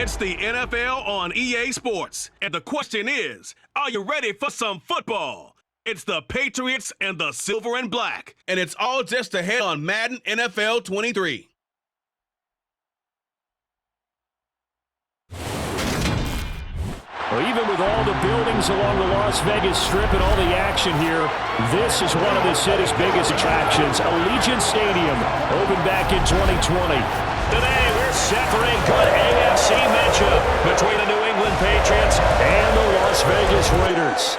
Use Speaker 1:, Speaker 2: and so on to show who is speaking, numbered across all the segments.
Speaker 1: It's the NFL on EA Sports. And the question is, are you ready for some football? It's the Patriots and the Silver and Black. And it's all just ahead on Madden NFL 23.
Speaker 2: Well, even with all the buildings along the Las Vegas Strip and all the action here, this is one of the city's biggest attractions. Allegiant Stadium opened back in 2020.
Speaker 3: Today, we're set for a good AFC matchup between the New England Patriots and the Las Vegas Raiders.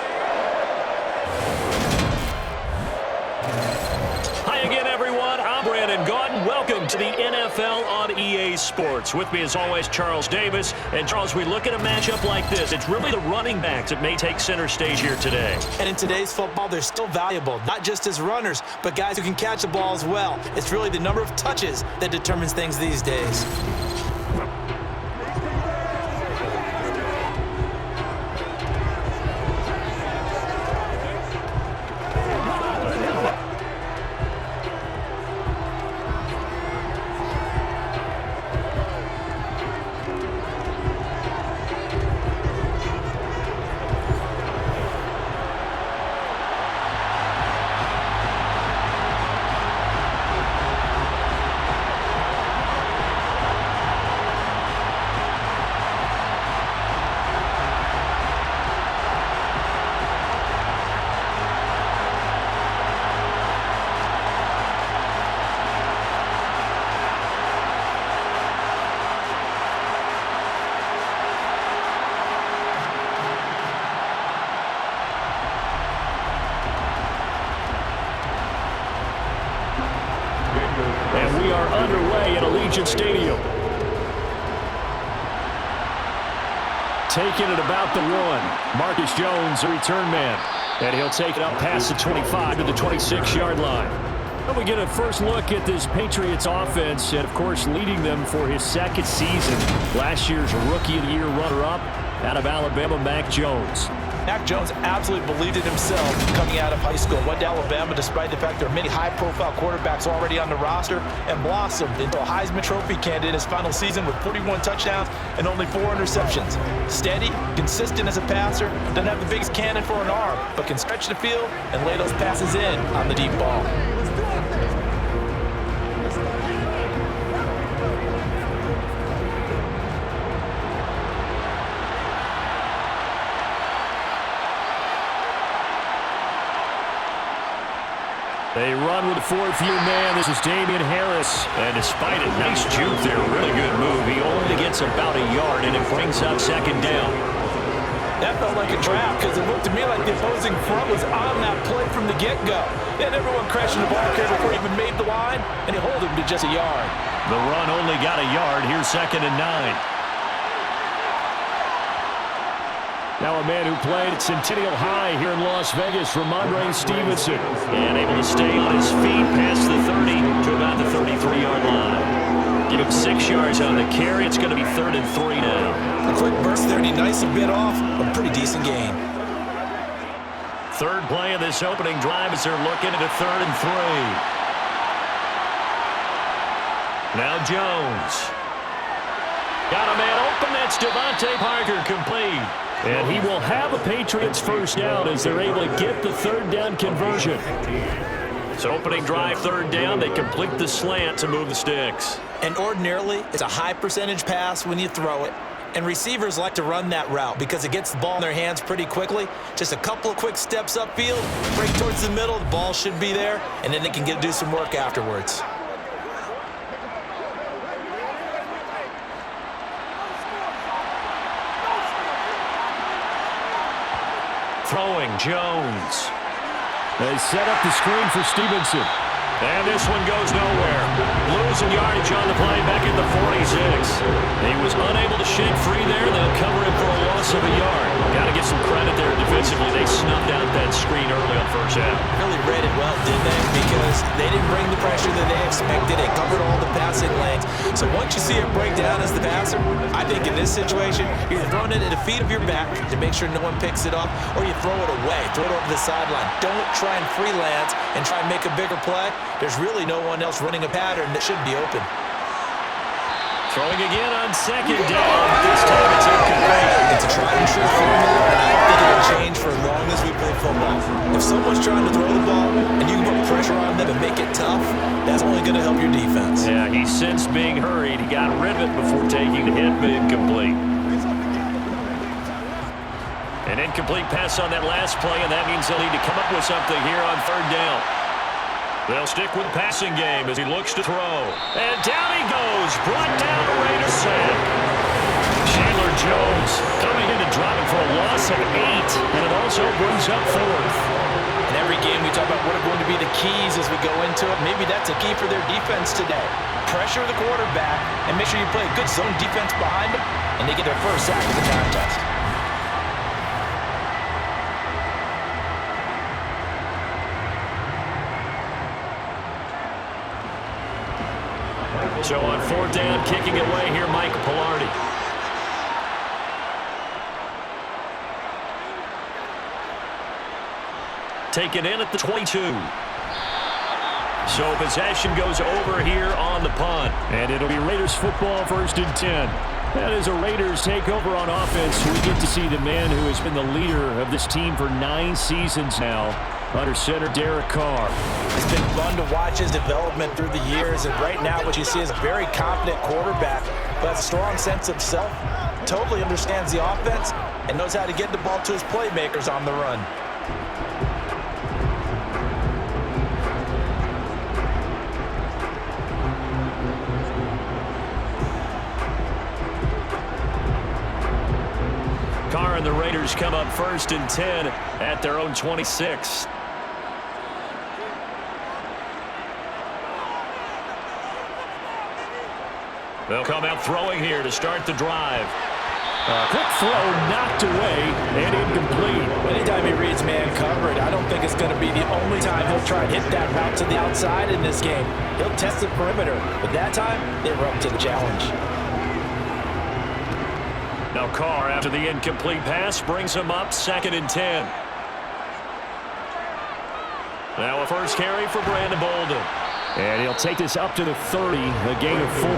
Speaker 3: Hi again, everyone. I'm Brandon Gaudin. Welcome to the NFL on EA Sports. With me, as always, Charles Davis. And, Charles, we look at a matchup like this. It's really the running backs that may take center stage here today.
Speaker 4: And in today's football, they're still valuable, not just as runners, but guys who can catch the ball as well. It's really the number of touches that determines things these days.
Speaker 2: And we are underway at Allegiant Stadium. Taking it about the 1. Marcus Jones, a return man. And he'll take it up past the 25 to the 26-yard line. And we get a first look at this Patriots offense, and, of course, leading them for his second season. Last year's Rookie of the Year runner-up out of Alabama, Mac Jones.
Speaker 4: Mac Jones absolutely believed in himself coming out of high school. Went to Alabama despite the fact there are many high-profile quarterbacks already on the roster, and blossomed into a Heisman Trophy candidate his final season with 41 touchdowns and only 4 interceptions. Steady, consistent as a passer, doesn't have the biggest cannon for an arm, but can stretch the field and lay those passes in on the deep ball.
Speaker 2: They run with a 4th-year man. This is Damian Harris.
Speaker 3: And despite a nice juke there, really good move, he only gets about a yard, and it brings up second down.
Speaker 4: That felt like a trap because it looked to me like the opposing front was on that play from the get-go. Then everyone crashing the ball carrier before he even made the line, and he hold him to just a yard.
Speaker 3: The run only got a yard. Here's 2nd and 9.
Speaker 2: Now a man who played at Centennial High here in Las Vegas, Ramondre Stevenson.
Speaker 3: And able to stay on his feet past the 30 to about the 33-yard line. Give him 6 yards on the carry. It's going to be 3rd and 3 now.
Speaker 4: A quick burst there, and he nice and bit off. A pretty decent gain.
Speaker 3: Third play of this opening drive as they're looking at a 3rd and 3. Now Jones. Got a man open. That's Devontae Parker, complete.
Speaker 2: And he will have a Patriots first down as they're able to get the 3rd down conversion.
Speaker 3: So opening drive, 3rd down. They complete the slant to move the sticks.
Speaker 4: And ordinarily, it's a high percentage pass when you throw it. And receivers like to run that route because it gets the ball in their hands pretty quickly. Just a couple of quick steps upfield, break towards the middle, the ball should be there, and then they can do some work afterwards.
Speaker 3: Throwing Jones.
Speaker 2: They set up the screen for Stevenson.
Speaker 3: And this one goes nowhere. Losing yardage on the play back at the 46. He was unable to shake free there. They'll cover him for a loss of a yard. Got to give some credit there defensively. They snuffed out that screen early on first half.
Speaker 4: Really read it well, didn't they? Because they didn't bring the pressure that they expected. They covered all the passing lanes. So once you see it break down as the passer, I think in this situation, you're throwing it at the feet of your back to make sure no one picks it up, or you throw it away, throw it over the sideline. Don't try and freelance and try and make a bigger play. There's really no one else running a pattern that should be open.
Speaker 3: Throwing again on second down. This time it's incomplete.
Speaker 4: It's a tried and true formula, and I don't think it'll change for as long as we play football. If someone's trying to throw the ball and you can put pressure on them and make it tough, that's only going to help your defense.
Speaker 3: Yeah, he sensed being hurried. He got rid of it before taking the hit, but incomplete. An incomplete pass on that last play, and that means they'll need to come up with something here on third down. They'll stick with the passing game as he looks to throw. And down he goes. Brought down a Raiders sack. Chandler Jones coming in and dropping for a loss of 8. And it also brings up 4th.
Speaker 4: In every game we talk about what are going to be the keys as we go into it. Maybe that's a key for their defense today. Pressure the quarterback and make sure you play a good zone defense behind them, and they get their first sack of the contest.
Speaker 3: So on fourth down, kicking it away here, Mike Pilardi. Taken in at the 22. So possession goes over here on the punt.
Speaker 2: And it'll be Raiders football, 1st and 10. That is a Raiders takeover on offense. We get to see the man who has been the leader of this team for 9 seasons now, under center Derek Carr.
Speaker 4: It's been fun to watch his development through the years, and right now what you see is a very confident quarterback who has a strong sense of self, totally understands the offense, and knows how to get the ball to his playmakers on the run.
Speaker 3: Carr and the Raiders come up 1st and 10 at their own 26. They'll come out throwing here to start the drive.
Speaker 2: Quick throw knocked away and incomplete.
Speaker 4: Anytime he reads man covered, I don't think it's going to be the only time he'll try and hit that route to the outside in this game. He'll test the perimeter, but that time they were up to the challenge.
Speaker 3: Now Carr, after the incomplete pass, brings him up 2nd and 10. Now a first carry for Brandon Bolden.
Speaker 2: And he'll take this up to the 30, a gain of 4.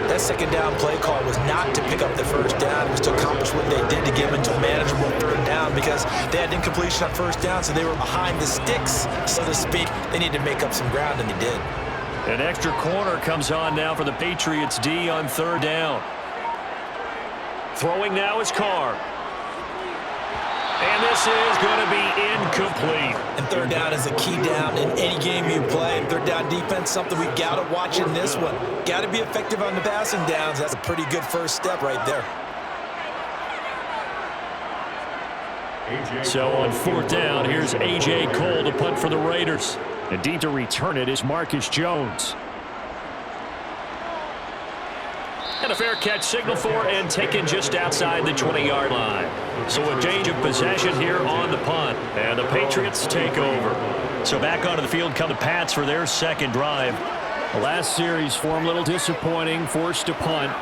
Speaker 4: That second down play call was not to pick up the first down. It was to accomplish what they did to give into a manageable third down because they had incompletion on first down, so they were behind the sticks, so to speak. They needed to make up some ground, and they did.
Speaker 3: An extra corner comes on now for the Patriots D on third down. Throwing now is Carr. And this is going to be incomplete.
Speaker 4: And third down is a key down in any game you play. Third down defense, something we've got to watch in this one. Got to be effective on the passing downs. That's a pretty good first step right there.
Speaker 2: So on fourth down, here's A.J. Cole to punt for the Raiders. And deep to return it is Marcus Jones.
Speaker 3: And a fair catch signal for and taken just outside the 20-yard line. So a change of possession here on the punt. And the Patriots take over. So back onto the field come the Pats for their second drive.
Speaker 2: The last series for them a little disappointing, forced to punt.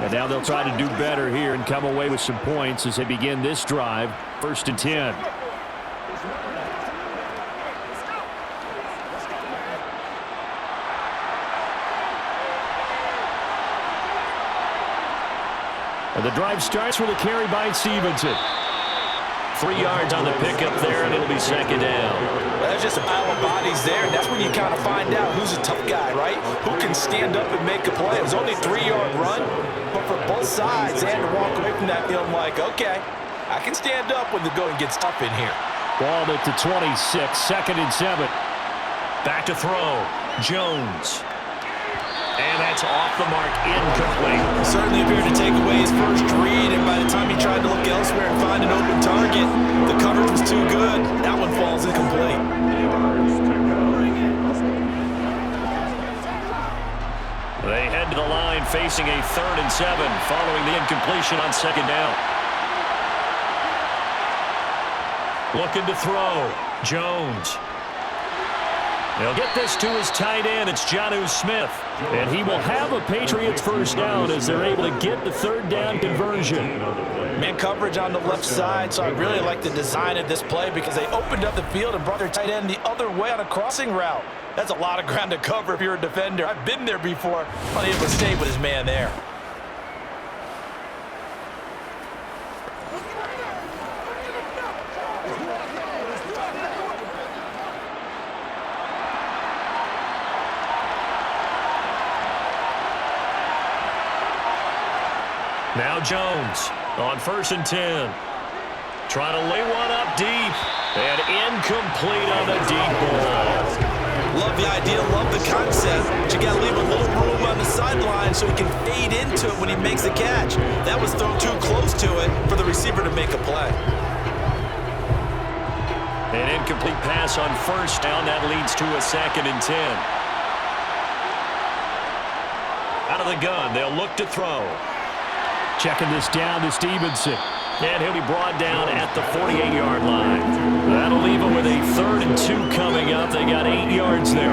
Speaker 2: And now they'll try to do better here and come away with some points as they begin this drive. 1st and 10. And the drive starts with a carry by Stevenson.
Speaker 3: 3 yards on the pickup there, and it'll be second down.
Speaker 4: Well, there's just a pile of bodies there, and that's when you kind of find out who's a tough guy, right? Who can stand up and make a play. It was only a 3-yard run, but for both sides, they had to walk away from that feeling like, okay, I can stand up when the going gets tough in here.
Speaker 2: Ball at the 26, 2nd and 7.
Speaker 3: Back to throw, Jones. And that's off the mark, incomplete.
Speaker 4: Certainly appeared to take away his first read, and by the time he tried to look elsewhere and find an open target, the coverage was too good. That one falls incomplete.
Speaker 3: They head to the line facing a 3rd and 7 following the incompletion on second down. Looking to throw, Jones. They'll get this to his tight end. It's Jonnu Smith.
Speaker 2: And he will have a Patriots first down as they're able to get the 3rd down conversion.
Speaker 4: Man coverage on the left side, so I really like the design of this play because they opened up the field and brought their tight end the other way on a crossing route. That's a lot of ground to cover if you're a defender. I've been there before, unable to stay with his man there.
Speaker 3: Now Jones on 1st and 10. Trying to lay one up deep. And incomplete on the deep ball.
Speaker 4: Love the idea, love the concept. But you got to leave a little room on the sideline so he can fade into it when he makes the catch. That was thrown too close to it for the receiver to make a play.
Speaker 3: An incomplete pass on 1st down. That leads to a 2nd and 10. Out of the gun, they'll look to throw.
Speaker 2: Checking this down to Stevenson.
Speaker 3: And he'll be brought down at the 48-yard line. That'll leave him with a 3rd and 2 coming up. They got 8 yards there.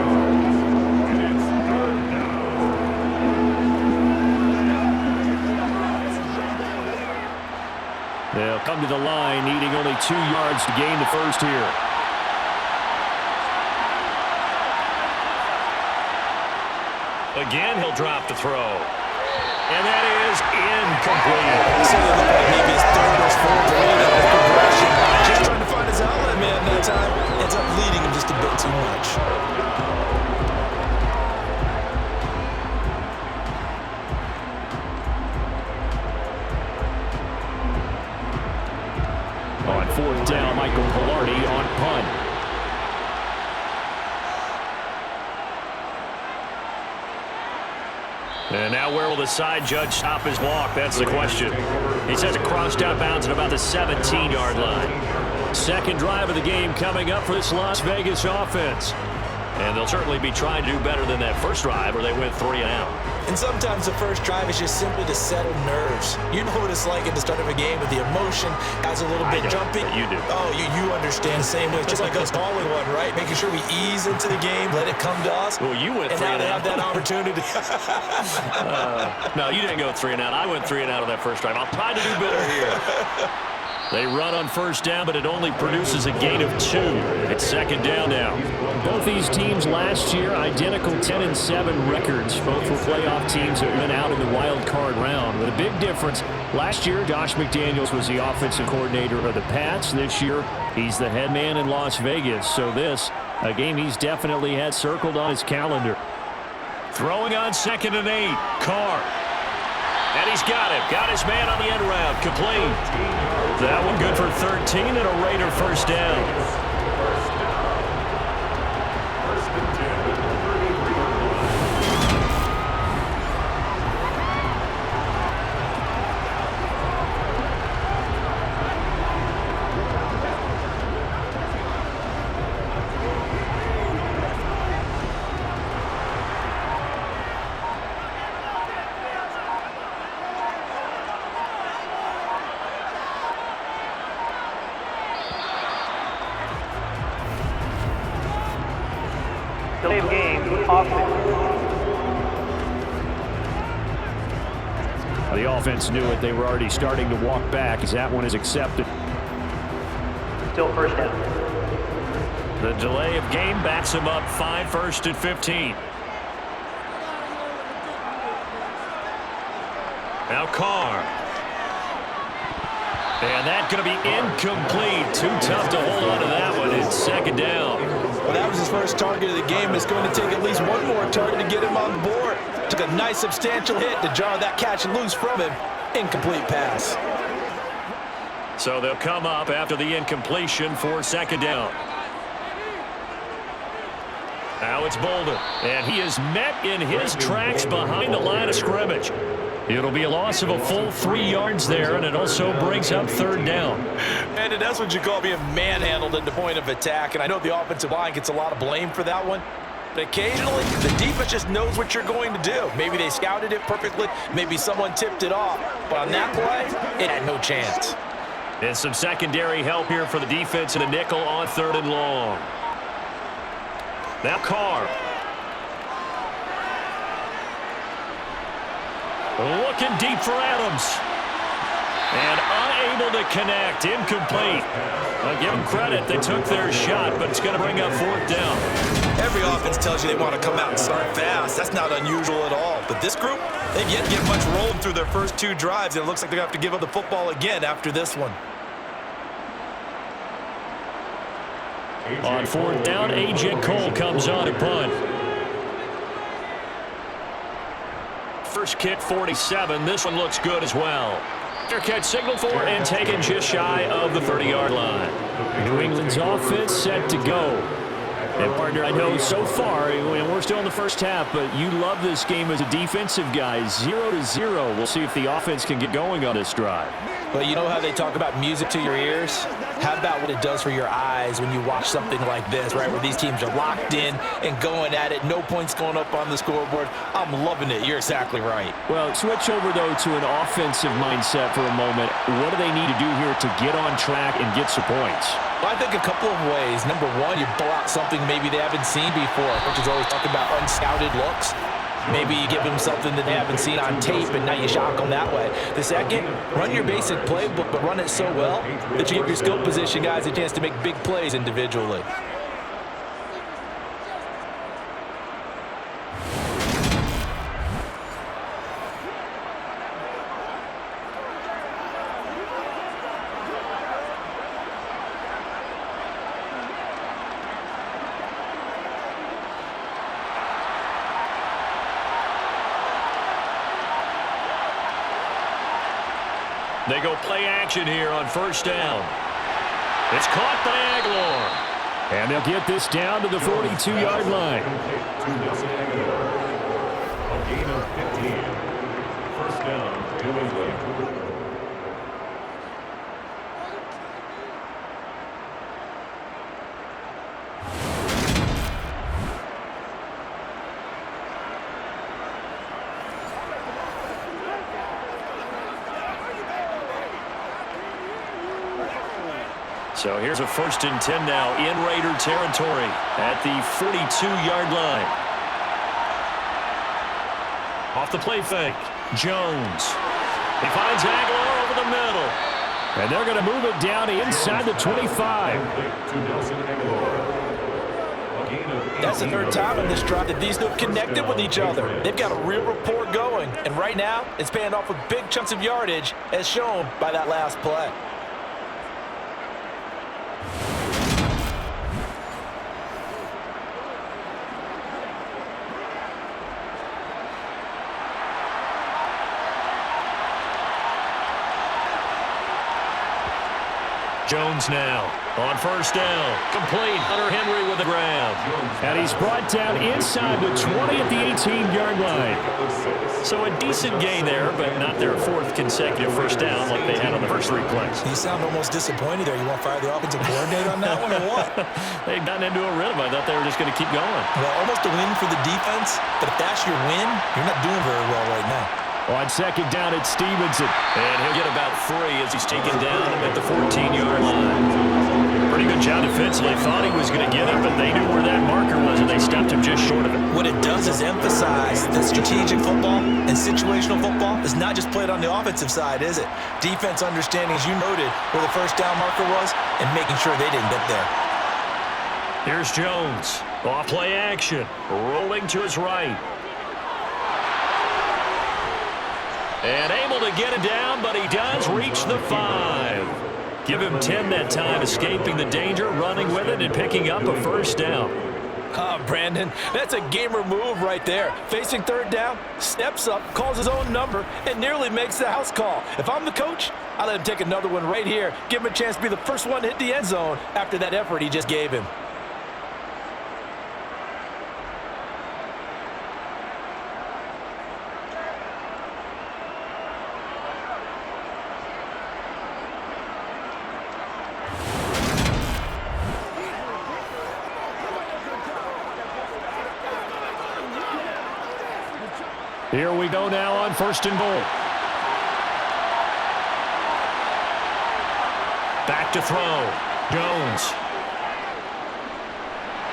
Speaker 2: They'll come to the line, needing only 2 yards to gain the first here.
Speaker 3: Again, he'll drop the throw. And that is incomplete.
Speaker 4: So it looked like maybe his 3rd or 4th read of his progression. Just trying to find his outlet man that time. Ends up leading him just a bit too much.
Speaker 2: On 4th down, Michael Pilardi on punt.
Speaker 3: And now where will the side judge stop his walk? That's the question. He says it crossed out bounds at about the 17-yard line.
Speaker 2: Second drive of the game coming up for this Las Vegas offense.
Speaker 3: And they'll certainly be trying to do better than that first drive where they went 3 and out.
Speaker 4: And sometimes the first drive is just simply to settle nerves. You know what it's like at the start of a game with the emotion. Guys a little bit jumpy.
Speaker 3: You do.
Speaker 4: Oh, you understand the same way. Just like us calling one, right? Making sure we ease into the game, let it come to us.
Speaker 3: Well, you went 3
Speaker 4: and
Speaker 3: and
Speaker 4: now
Speaker 3: out.
Speaker 4: they have that opportunity.
Speaker 3: No, you didn't go 3 and out. I went 3 and out on that first drive. I'll try to do better here. They run on 1st down, but it only produces a gain of 2. It's 2nd down now.
Speaker 2: Both these teams last year, identical 10-7 records. Both were playoff teams that went out in the wild card round. With a big difference, last year, Josh McDaniels was the offensive coordinator of the Pats. This year, he's the head man in Las Vegas. So this, a game he's definitely had circled on his calendar.
Speaker 3: Throwing on 2nd and 8. Carr. And he's got him. Got his man on the end route. Complete. That one good for 13 and a Raider 1st down.
Speaker 5: Delay of game, offense.
Speaker 2: The offense knew it. They were already starting to walk back as that one is accepted.
Speaker 5: Still 1st down.
Speaker 3: The delay of game backs him up 5 1st and 15. Now Carr. And that's going to be incomplete. Too tough to hold on to that one. It's 2nd down.
Speaker 4: Well, that was his first target of the game. It's going to take at least one more target to get him on the board. Took a nice substantial hit to jar that catch and loose from him. Incomplete pass.
Speaker 3: So they'll come up after the incompletion for 2nd down. Now it's Bolden. And he is met in his tracks behind the line of scrimmage. It'll be a loss of a full 3 yards there, and it also brings up 3rd down.
Speaker 4: And that's what you call being manhandled at the point of attack. And I know the offensive line gets a lot of blame for that one. But occasionally, the defense just knows what you're going to do. Maybe they scouted it perfectly. Maybe someone tipped it off. But on that play, it had no chance.
Speaker 3: And some secondary help here for the defense in a nickel on 3rd and long. Now Carr. Looking deep for Adams. And unable to connect. Incomplete. I'll give them credit. They took their shot, but it's going to bring up fourth down.
Speaker 4: Every offense tells you they want to come out and start fast. That's not unusual at all. But this group, they've yet to get much rolling through their first two drives, and it looks like they're going to have to give up the football again after this one.
Speaker 2: On fourth down, A.J. Cole comes on to punt.
Speaker 3: First kick, 47. This one looks good as well. Their catch signaled for and taken just shy of the 30-yard line.
Speaker 2: New England's offense set to go. And, partner, I know so far, and we're still in the first half, but you love this game as a defensive guy. 0-0. We'll see if the offense can get going on this drive.
Speaker 4: But you know how they talk about music to your ears? How about what it does for your eyes when you watch something like this, right, where these teams are locked in and going at it, no points going up on the scoreboard? I'm loving it. You're exactly right.
Speaker 2: Well, switch over, though, to an offensive mindset for a moment. What do they need to do here to get on track and get some points?
Speaker 4: Well, I think a couple of ways. Number one, you blow out something maybe they haven't seen before, which is always talking about unscouted looks. Maybe you give them something that they haven't seen on tape, and now you shock them that way. The second, run your basic playbook, but run it so well that you give your skill position guys a chance to make big plays individually.
Speaker 3: They go play action here on first down. It's caught by Aguilar.
Speaker 2: And they'll get this down to the 42-yard line.
Speaker 6: A gain of 15. First down, New England.
Speaker 3: So here's a 1st and 10 now in Raider territory at the 42-yard line. Off the play fake, Jones. He finds Aguilar over the middle.
Speaker 2: And they're going to move it down inside the 25.
Speaker 4: That's the third time in this drive that these two have connected with each other. They've got a real rapport going. And right now, it's paying off with big chunks of yardage, as shown by that last play.
Speaker 3: Jones now on first down. Complete. Hunter Henry with the grab.
Speaker 2: And he's brought down inside the 20 at the 18-yard line.
Speaker 3: So a decent gain there, but not their 4th consecutive first down like they had on the first 3 plays.
Speaker 4: You sound almost disappointed there. You want to fire the offensive coordinator on that one or what?
Speaker 3: They've gotten into a rhythm. I thought they were just going to keep going.
Speaker 4: Well, almost a win for the defense, but if that's your win, you're not doing very well right now.
Speaker 2: On second down, it's Stevenson.
Speaker 3: And he'll get about 3 as he's taken down at the 14-yard line. Pretty good job defensively. Thought he was going to get it, but they knew where that marker was, and they stopped him just short of it.
Speaker 4: What it does is emphasize that strategic football and situational football is not just played on the offensive side, is it? Defense understanding, as you noted, where the first down marker was and making sure they didn't get there.
Speaker 3: Here's Jones. Off play action. Rolling to his right. And able to get it down, but he does reach the 5. Give him 10 that time, escaping the danger, running with it, and picking up a first down.
Speaker 4: Brandon, that's a gamer move right there. Facing third down, steps up, calls his own number, and nearly makes the house call. If I'm the coach, I let him take another one right here. Give him a chance to be the first one to hit the end zone after that effort he just gave him.
Speaker 2: Here we go now on 1st and goal.
Speaker 3: Back to throw. Jones.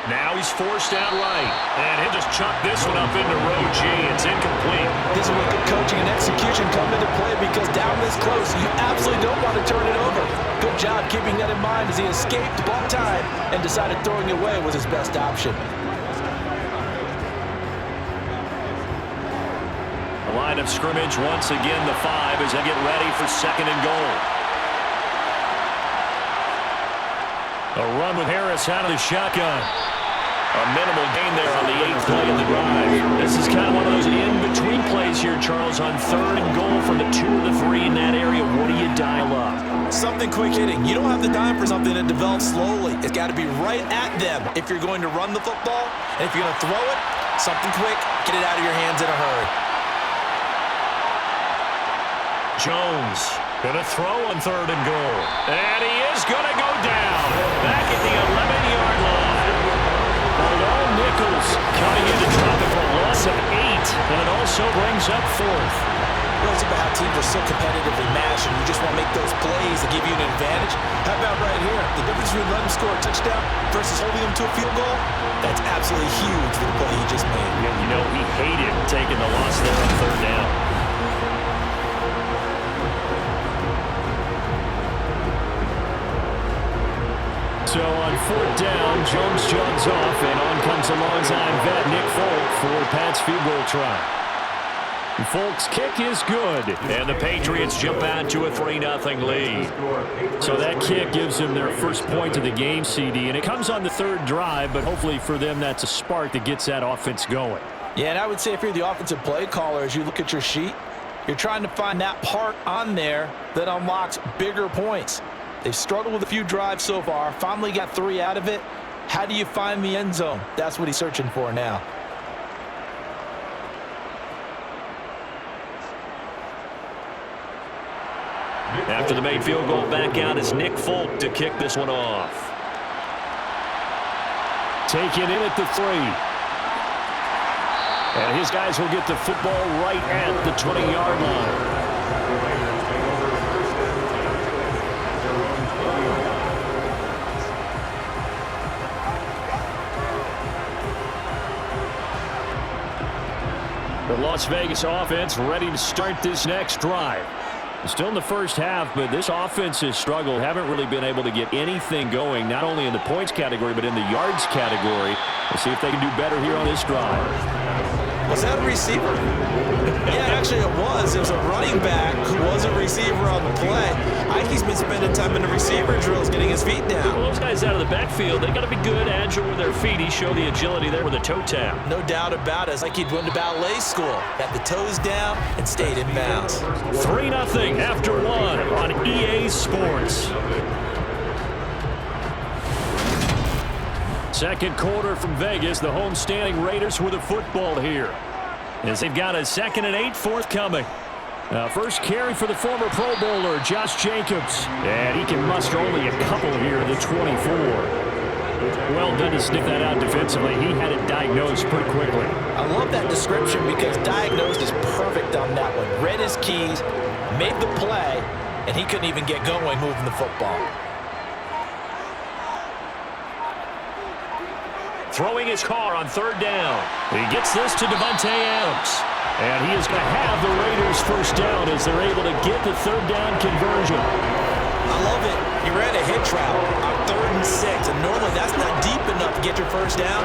Speaker 3: Now he's forced out right. And he'll just chuck this one up into row G. It's incomplete.
Speaker 4: This is where good coaching and execution come into play because down this close, you absolutely don't want to turn it over. Good job keeping that in mind as he escaped ball time and decided throwing it away was his best option.
Speaker 3: The line of scrimmage once again the 5 as they get ready for 2nd and goal. A run with Harris out of the shotgun. A minimal gain there on the 8th play of the drive. This is kind of one of those in-between plays here, Charles, on 3rd and goal from the 2 or the 3 in that area. What do you dial up?
Speaker 4: Something quick hitting. You don't have the time for something that develops slowly. It's got to be right at them if you're going to run the football. And if you're going to throw it, something quick, get it out of your hands in a hurry.
Speaker 3: Jones going to throw on 3rd and goal. And he is going to go down back at the 11-yard line. Nichols coming in to drop it for a loss of 8, and it also brings up 4th.
Speaker 4: It's about how teams are so competitively matched, and you just want to make those plays that give you an advantage. How about right here? The difference between letting them score a touchdown versus holding them to a field goal, that's absolutely huge for the play he just made.
Speaker 3: Yeah, you know, he hated taking the loss there on 3rd down. So on 4th down, Jones jogs off, and on comes a long-time vet, Nick Folk, for Pat's field goal try. And Folk's kick is good, and the Patriots jump out to a 3-0 lead. So that kick gives them their first point of the game, CD, and it comes on the 3rd drive, but hopefully for them that's a spark that gets that offense going.
Speaker 4: Yeah, and I would say if you're the offensive play caller, as you look at your sheet, you're trying to find that part on there that unlocks bigger points. They've struggled with a few drives so far, finally got 3 out of it. How do you find the end zone? That's what he's searching for now.
Speaker 3: After the made field goal, back out is Nick Folk to kick this one off. Taken in at the 3. And his guys will get the football right at the 20-yard line. The Las Vegas offense ready to start this next drive. Still in the first half, but this offense has struggled. Haven't really been able to get anything going, not only in the points category, but in the yards category. We'll see if they can do better here on this drive.
Speaker 4: Was that a receiver? Yeah, actually it was. It was a running back who was a receiver on the play. Ike's been spending time in the receiver drills getting his feet down.
Speaker 3: Well, those guys out of the backfield, they got to be good, agile with their feet. He showed the agility there with a toe tap.
Speaker 4: No doubt about it. It's like he'd went to ballet school. Got the toes down and stayed in bounds.
Speaker 3: 3-0 after 1 on EA Sports. Second quarter from Vegas. The home-standing Raiders with the football here, as they've got a 2nd and 8 forthcoming. First carry for the former Pro Bowler, Josh Jacobs. And he can muster only a couple here at the 24. Well done to sniff that out defensively. He had it diagnosed pretty quickly.
Speaker 4: I love that description because diagnosed is perfect on that one. Read his keys, made the play, and he couldn't even get going moving the football.
Speaker 3: Throwing his car on 3rd down. He gets this to Devontae Adams. And he is going to have the Raiders first down as they're able to get the 3rd down conversion.
Speaker 4: I love it. He ran a hitch route on 3rd and 6, and normally that's not deep enough to get your first down.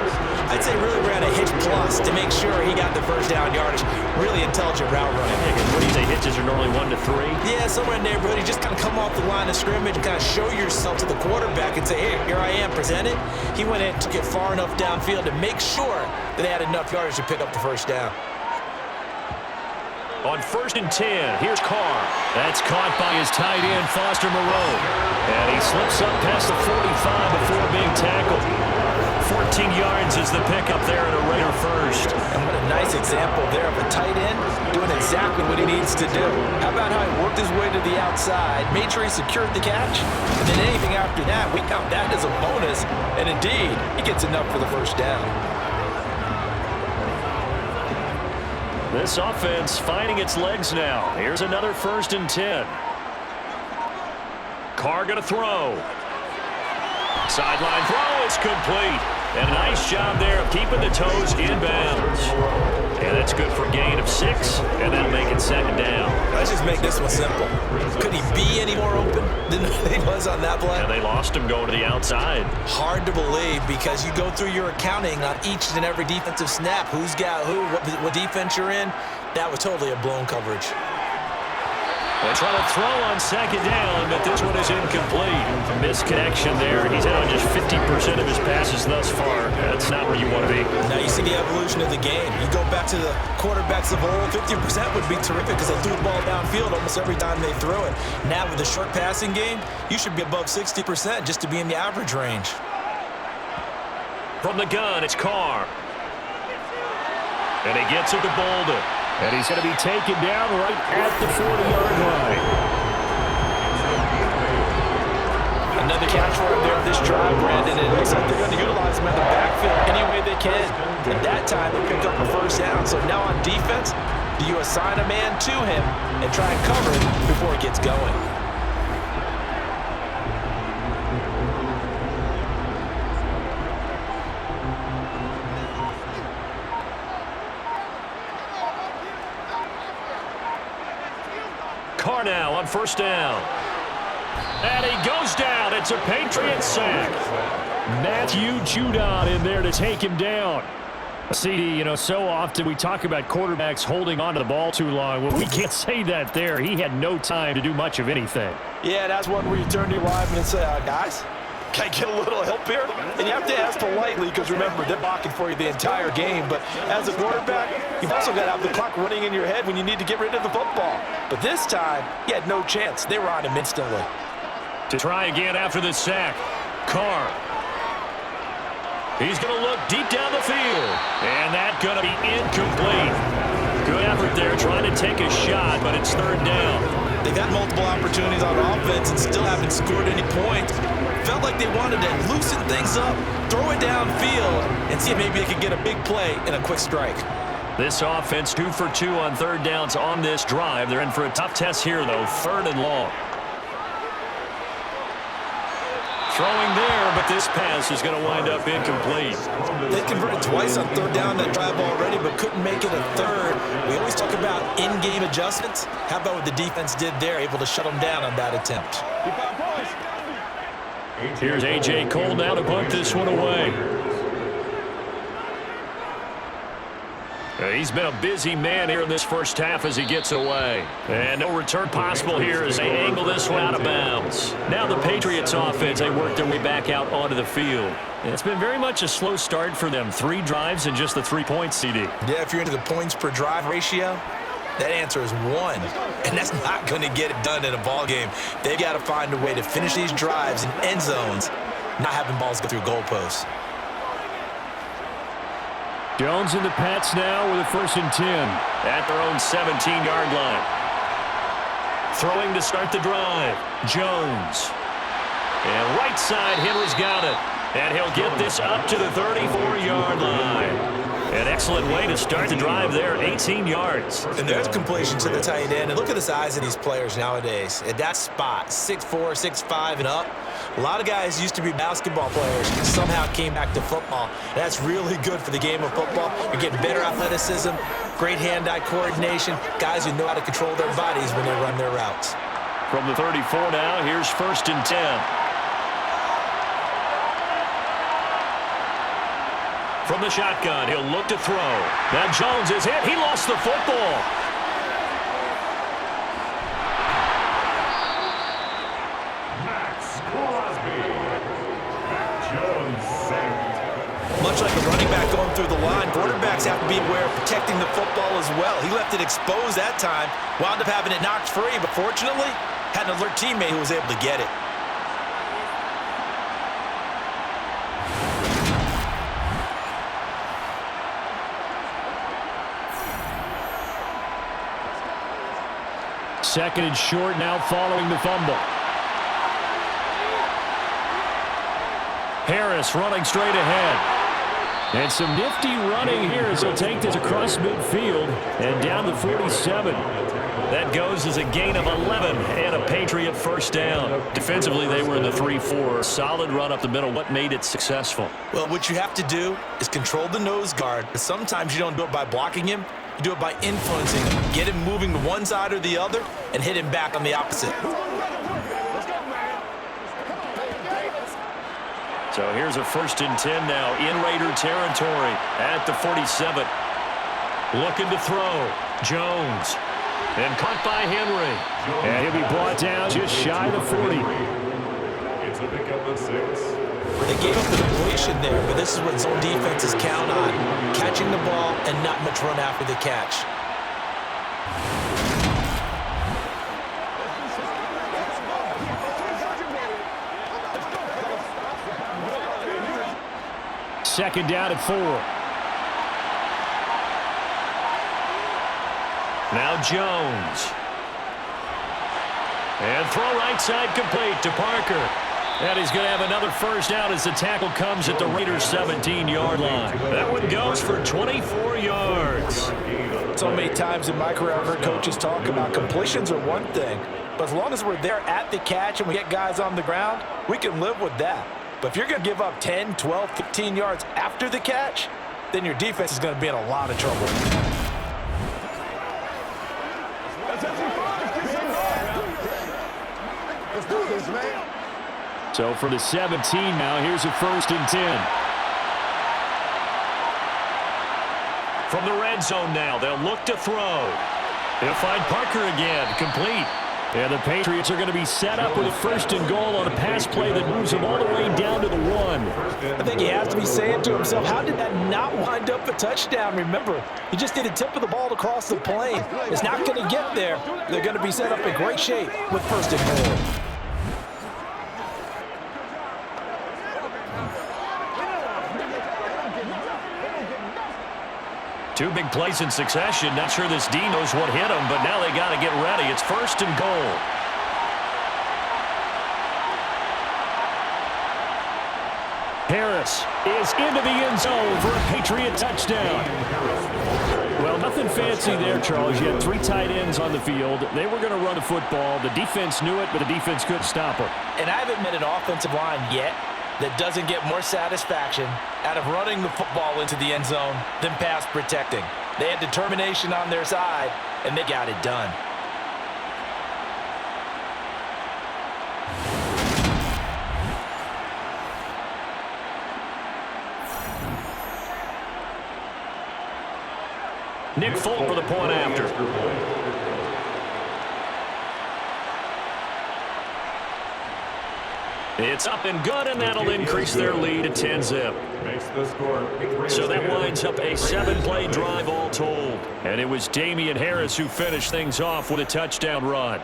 Speaker 4: I'd say really ran a hitch plus to make sure he got the first down yardage. Really intelligent route running.
Speaker 3: What do you say, hitches are normally 1 to 3?
Speaker 4: Yeah, somewhere in the neighborhood. You just kind of come off the line of scrimmage and kind of show yourself to the quarterback and say, hey, here I am, present it. He went in to get far enough downfield to make sure that they had enough yardage to pick up the first down.
Speaker 3: On 1st and 10, here's Carr. That's caught by his tight end, Foster Moreau. And he slips up past the 45 before being tackled. 14 yards is the pickup there at a Raider first.
Speaker 4: And what a nice example there of a tight end doing exactly what he needs to do. How about how he worked his way to the outside, made sure he secured the catch, and then anything after that, we count that as a bonus. And indeed, he gets enough for the first down.
Speaker 3: This offense finding its legs now. Here's another 1st and 10. Carr going to throw. Sideline throw is complete. And a nice job there of keeping the toes in bounds. And that's good for a gain of 6, and that'll make it second down.
Speaker 4: Let's just make this one simple. Could he be any more open than he was on that play?
Speaker 3: And they lost him going to the outside.
Speaker 4: Hard to believe because you go through your accounting on each and every defensive snap. Who's got who, what defense you're in. That was totally a blown coverage.
Speaker 3: They're trying to throw on second down, but this one is incomplete. Misconnection there. He's hit on just 50% of his passes thus far. That's not where you want to be.
Speaker 4: Now you see the evolution of the game. You go back to the quarterbacks of old, 50% would be terrific because they threw the ball downfield almost every time they threw it. Now with the short passing game, you should be above 60% just to be in the average range.
Speaker 3: From the gun, it's Carr. And he gets it to Bolden.
Speaker 2: And he's going to be taken down right at the 40-yard line.
Speaker 4: Another catch for him there on this drive, Brandon. And it looks like they're going to utilize him in the backfield any way they can. At that time, they picked up a first down. So now on defense, do you assign a man to him and try and cover him before he gets going?
Speaker 3: Carr now on first down. And he goes down. It's a Patriots sack.
Speaker 2: Matthew Judon in there to take him down. CD, you know, so often we talk about quarterbacks holding on to the ball too long. Well, we can't say that there. He had no time to do much of anything.
Speaker 4: Yeah, that's one where you turn to your lineman and say, guys, can I get a little help here? And you have to ask politely because, remember, they're blocking for you the entire game. But as a quarterback, you've also got to have the clock running in your head when you need to get rid of the football. But this time, he had no chance. They were on him instantly.
Speaker 3: To try again after the sack, Carr. He's going to look deep down the field. And that's going to be incomplete. Good effort there trying to take a shot, but it's third down.
Speaker 4: They got multiple opportunities on offense and still haven't scored any points. Felt like they wanted to loosen things up, throw it downfield, and see if maybe they could get a big play and a quick strike.
Speaker 3: This offense 2 for 2 on third downs on this drive. They're in for a tough test here, though, third and long. Throwing there, but this pass is going to wind up incomplete.
Speaker 4: They converted twice on third down that drive already, but couldn't make it a third. We always talk about in-game adjustments. How about what the defense did there, able to shut them down on that attempt?
Speaker 3: Here's A.J. Cole now to punt this one away. He's been a busy man here in this first half as he gets away. And no return possible here as they angle this one out of bounds. Now the Patriots offense, they work their way back out onto the field. And it's been very much a slow start for them. 3 drives and just the 3 points, CD.
Speaker 4: Yeah, if you're into the points per drive ratio, that answer is 1. And that's not going to get it done in a ball game. They've got to find a way to finish these drives in end zones, not having balls go through goalposts.
Speaker 2: Jones in the Pats now with a 1st and 10.
Speaker 3: At their own 17-yard line. Throwing to start the drive. Jones. And right side, Henry's got it. And he'll get this up to the 34-yard line. An excellent way to start the drive there, 18 yards.
Speaker 4: And there's completion to the tight end. And look at the size of these players nowadays. At that spot, 6'4", 6'5", and up. A lot of guys used to be basketball players, somehow came back to football. That's really good for the game of football. You're getting better athleticism, great hand-eye coordination, guys who know how to control their bodies when they run their routes.
Speaker 3: From the 34 now, here's 1st and 10. From the shotgun, he'll look to throw. Now Jones is hit. He lost the football.
Speaker 4: Much like a running back going through the line, quarterbacks have to be aware of protecting the football as well. He left it exposed that time, wound up having it knocked free, but fortunately, had an alert teammate who was able to get it.
Speaker 2: Second and short now following the fumble. Harris running straight ahead. And some nifty running here as he'll take this across midfield and down to 47.
Speaker 3: That goes as a gain of 11 and a Patriot first down. Defensively, they were in the 3-4. Solid run up the middle. What made it successful?
Speaker 4: Well, what you have to do is control the nose guard. But sometimes you don't do it by blocking him. You do it by influencing him. Get him moving to one side or the other and hit him back on the opposite.
Speaker 3: So here's a 1st and 10 now in Raider territory at the 47. Looking to throw. Jones. And caught by Henry.
Speaker 2: And he'll be brought down just shy of the 40.
Speaker 6: It's a pickup of 6.
Speaker 4: They gave up the completion there, but this is what zone defenses count on. Catching the ball and not much run after the catch.
Speaker 2: Second down at 4.
Speaker 3: Now Jones. And throw right side complete to Parker. And he's going to have another first down as the tackle comes at the Raiders' 17-yard line. That one goes for 24 yards.
Speaker 4: So many times in my career I've heard coaches talk about completions are one thing, but as long as we're there at the catch and we get guys on the ground, we can live with that. But if you're going to give up 10, 12, 15 yards after the catch, then your defense is going to be in a lot of trouble.
Speaker 2: So for the 17 now, here's a 1st and 10.
Speaker 3: From the red zone now, they'll look to throw. They'll find Parker again, complete.
Speaker 2: And the Patriots are going to be set up with a 1st and goal on a pass play that moves them all the way down to the 1.
Speaker 4: I think he has to be saying to himself, how did that not wind up a touchdown? Remember, he just did a tip of the ball across the plane. It's not going to get there. They're going to be set up in great shape with 1st and goal.
Speaker 3: Two big plays in succession. Not sure this D knows what hit him, but now they got to get ready. It's 1st and goal.
Speaker 2: Harris is into the end zone for a Patriot touchdown. Well, nothing fancy there, Charles. You had 3 tight ends on the field. They were going to run the football. The defense knew it, but the defense couldn't stop them.
Speaker 4: And I haven't met an offensive line yet that doesn't get more satisfaction out of running the football into the end zone than pass protecting. They had determination on their side, and they got it done.
Speaker 3: Nick Folk for the point after. It's up and good, and that'll increase their lead to 10-zip.
Speaker 6: Makes the score.
Speaker 3: So that winds up a 7-play drive all told. And it was Damian Harris who finished things off with a touchdown run.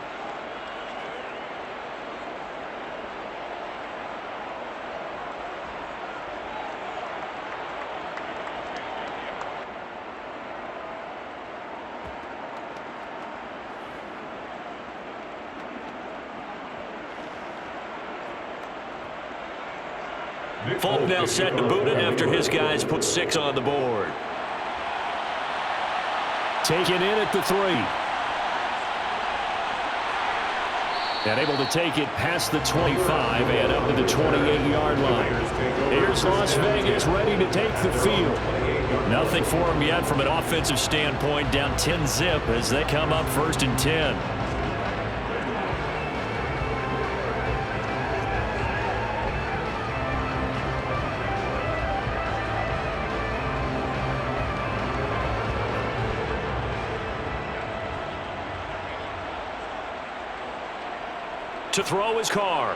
Speaker 3: Folk now set to boot it after his guys put 6 on the board.
Speaker 2: Taken in at the 3. And able to take it past the 25 and up to the 28-yard line. Here's Las Vegas ready to take the field.
Speaker 3: Nothing for them yet from an offensive standpoint. Down 10-zip as they come up 1st and 10. To throw his car.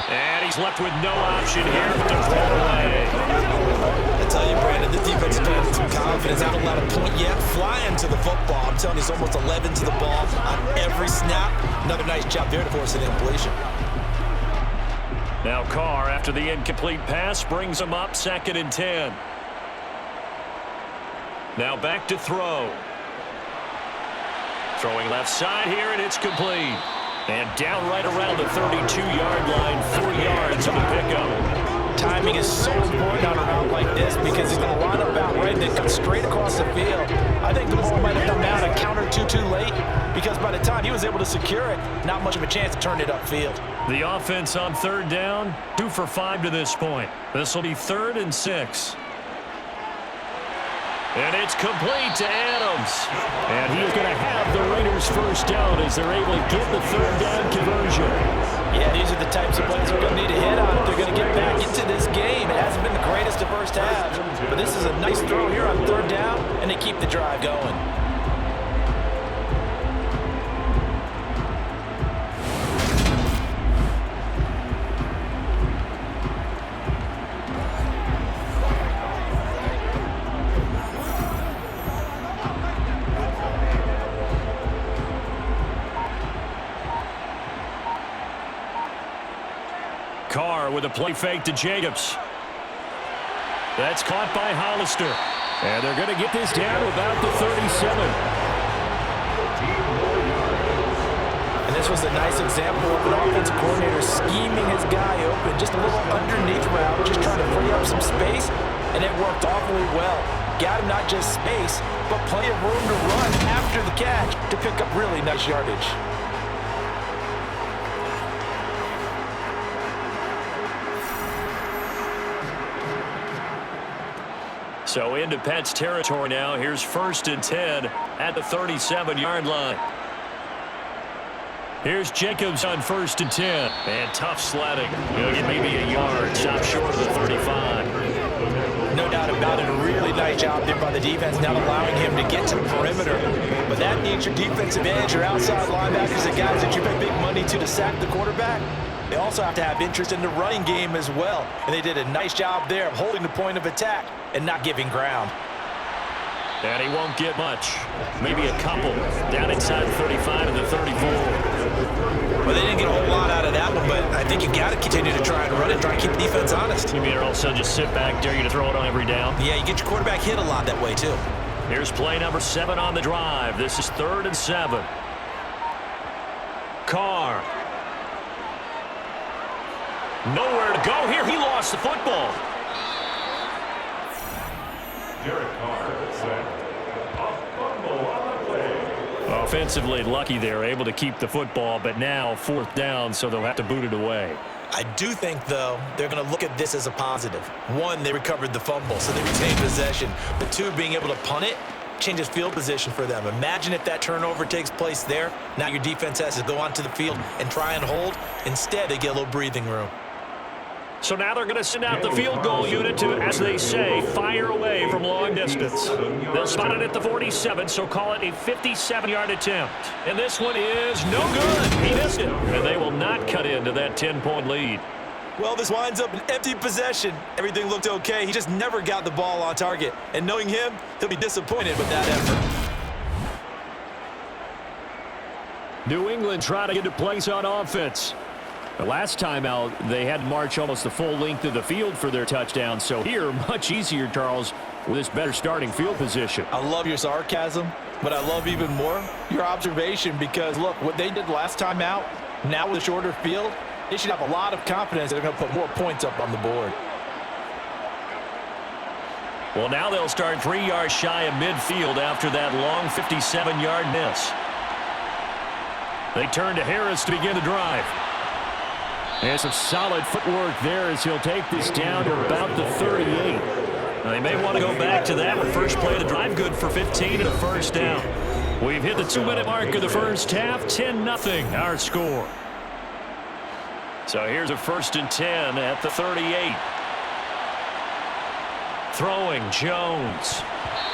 Speaker 3: And he's left with no option here but to throw away.
Speaker 4: I tell you, Brandon, the defense is playing with some confidence. Haven't allowed a point yet. Flying to the football. I'm telling you, he's almost 11 to the ball on every snap. Another nice job there to force an incompletion.
Speaker 3: Now Carr, after the incomplete pass, brings him up 2nd and 10. Now back to throw. Throwing left side here, and it's complete. And down right around the 32-yard line, 4 yards of the pickup.
Speaker 4: timing is so important on a route like this because he's going to line up out right and then cut straight across the field. I think the ball might have come out a counter too late because by the time he was able to secure it, not much of a chance to turn it upfield.
Speaker 2: The offense on third down, 2 for 5 to this point. This will be 3rd and 6. And it's complete to Adams. And he's going to have the Raiders first down as they're able to get the third down conversion.
Speaker 4: Yeah, these are the types of plays we're going to need to hit on if they're going to get back into this game. It hasn't been the greatest of first halves, but this is a nice throw here on third down, and they keep the drive going.
Speaker 2: Carr with a play fake to Jacobs. That's caught by Hollister. And they're going to get this down to about the 37.
Speaker 4: And this was a nice example of an offensive coordinator scheming his guy open. Just a little underneath route, just trying to free up some space. And it worked awfully well. Got him not just space, but plenty of room to run after the catch to pick up really nice yardage.
Speaker 2: So into Pets territory now. Here's 1st and 10 at the 37-yard line. Here's Jacobs on 1st and 10. And tough sledding. He'll get maybe a yard. Stop short of the 35.
Speaker 4: No doubt about it. A really nice job there by the defense, not allowing him to get to the perimeter. But that needs your defensive edge, your outside linebackers, the guys that you pay big money to sack the quarterback. They also have to have interest in the running game as well. And they did a nice job there of holding the point of attack and not giving ground.
Speaker 2: And he won't get much. Maybe a couple. Down inside the 35 and the 34.
Speaker 4: Well, they didn't get a whole lot out of that one, but I think you got to continue to try and run it, try and keep the defense honest.
Speaker 2: You mean also just sit back, dare you to throw it on every down?
Speaker 4: Yeah, you get your quarterback hit a lot that way, too.
Speaker 2: Here's play number 7 on the drive. This is 3rd and 7. Carr. Nowhere to go here. He lost the football.
Speaker 6: Derek Carr sacked. A fumble on the play.
Speaker 2: Offensively lucky they're able to keep the football, but now 4th down, so they'll have to boot it away.
Speaker 4: I do think, though, they're going to look at this as a positive. 1, they recovered the fumble, so they retained possession. But 2, being able to punt it changes field position for them. Imagine if that turnover takes place there. Now your defense has to go onto the field and try and hold. Instead, they get a little breathing room.
Speaker 2: So now they're going to send out the field goal unit to, as they say, fire away from long distance. They'll spot it at the 47, so call it a 57-yard attempt. And this one is no good. He missed it. And they will not cut into that 10-point lead.
Speaker 4: Well, this winds up an empty possession. Everything looked okay. He just never got the ball on target. And knowing him, he'll be disappointed with that effort.
Speaker 2: New England trying to get a place on offense. The last time out, they had to march almost the full length of the field for their touchdown. So here, much easier, Charles, with this better starting field position.
Speaker 4: I love your sarcasm, but I love even more your observation because, look, what they did last time out, now with a shorter field, they should have a lot of confidence they're going to put more points up on the board.
Speaker 2: Well, now they'll start 3 yards shy of midfield after that long 57-yard miss. They turn to Harris to begin the drive. And some solid footwork there as he'll take this down to about the 38. Now, they may want to go back to that with first play of the drive. Good for 15 and a first down. We've hit the 2-minute mark of the first half. 10-0 our score. So here's a 1st and 10 at the 38. Throwing Jones.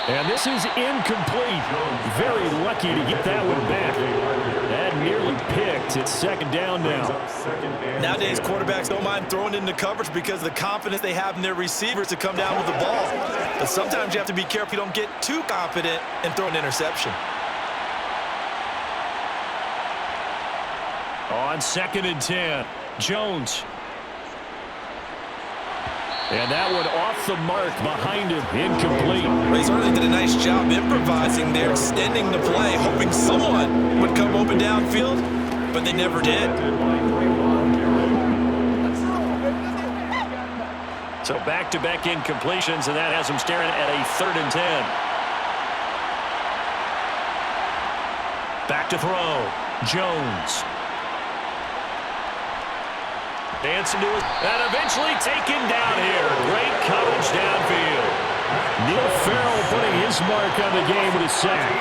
Speaker 2: And this is incomplete. Very lucky to get that one back. That nearly picked. It's 2nd down now.
Speaker 4: Nowadays, quarterbacks don't mind throwing into coverage because of the confidence they have in their receivers to come down with the ball. But sometimes you have to be careful you don't get too confident and throw an interception.
Speaker 2: On 2nd and 10, Jones. And that one off the mark behind him, incomplete.
Speaker 4: They certainly did a nice job improvising there, extending the play, hoping someone would come open downfield, but they never did.
Speaker 3: So back-to-back incompletions, and that has him staring at a 3rd and 10. Back to throw. Jones. Dancing to it, and eventually taken down here. Great coverage downfield.
Speaker 2: Neil Farrell putting his mark on the game with a sack.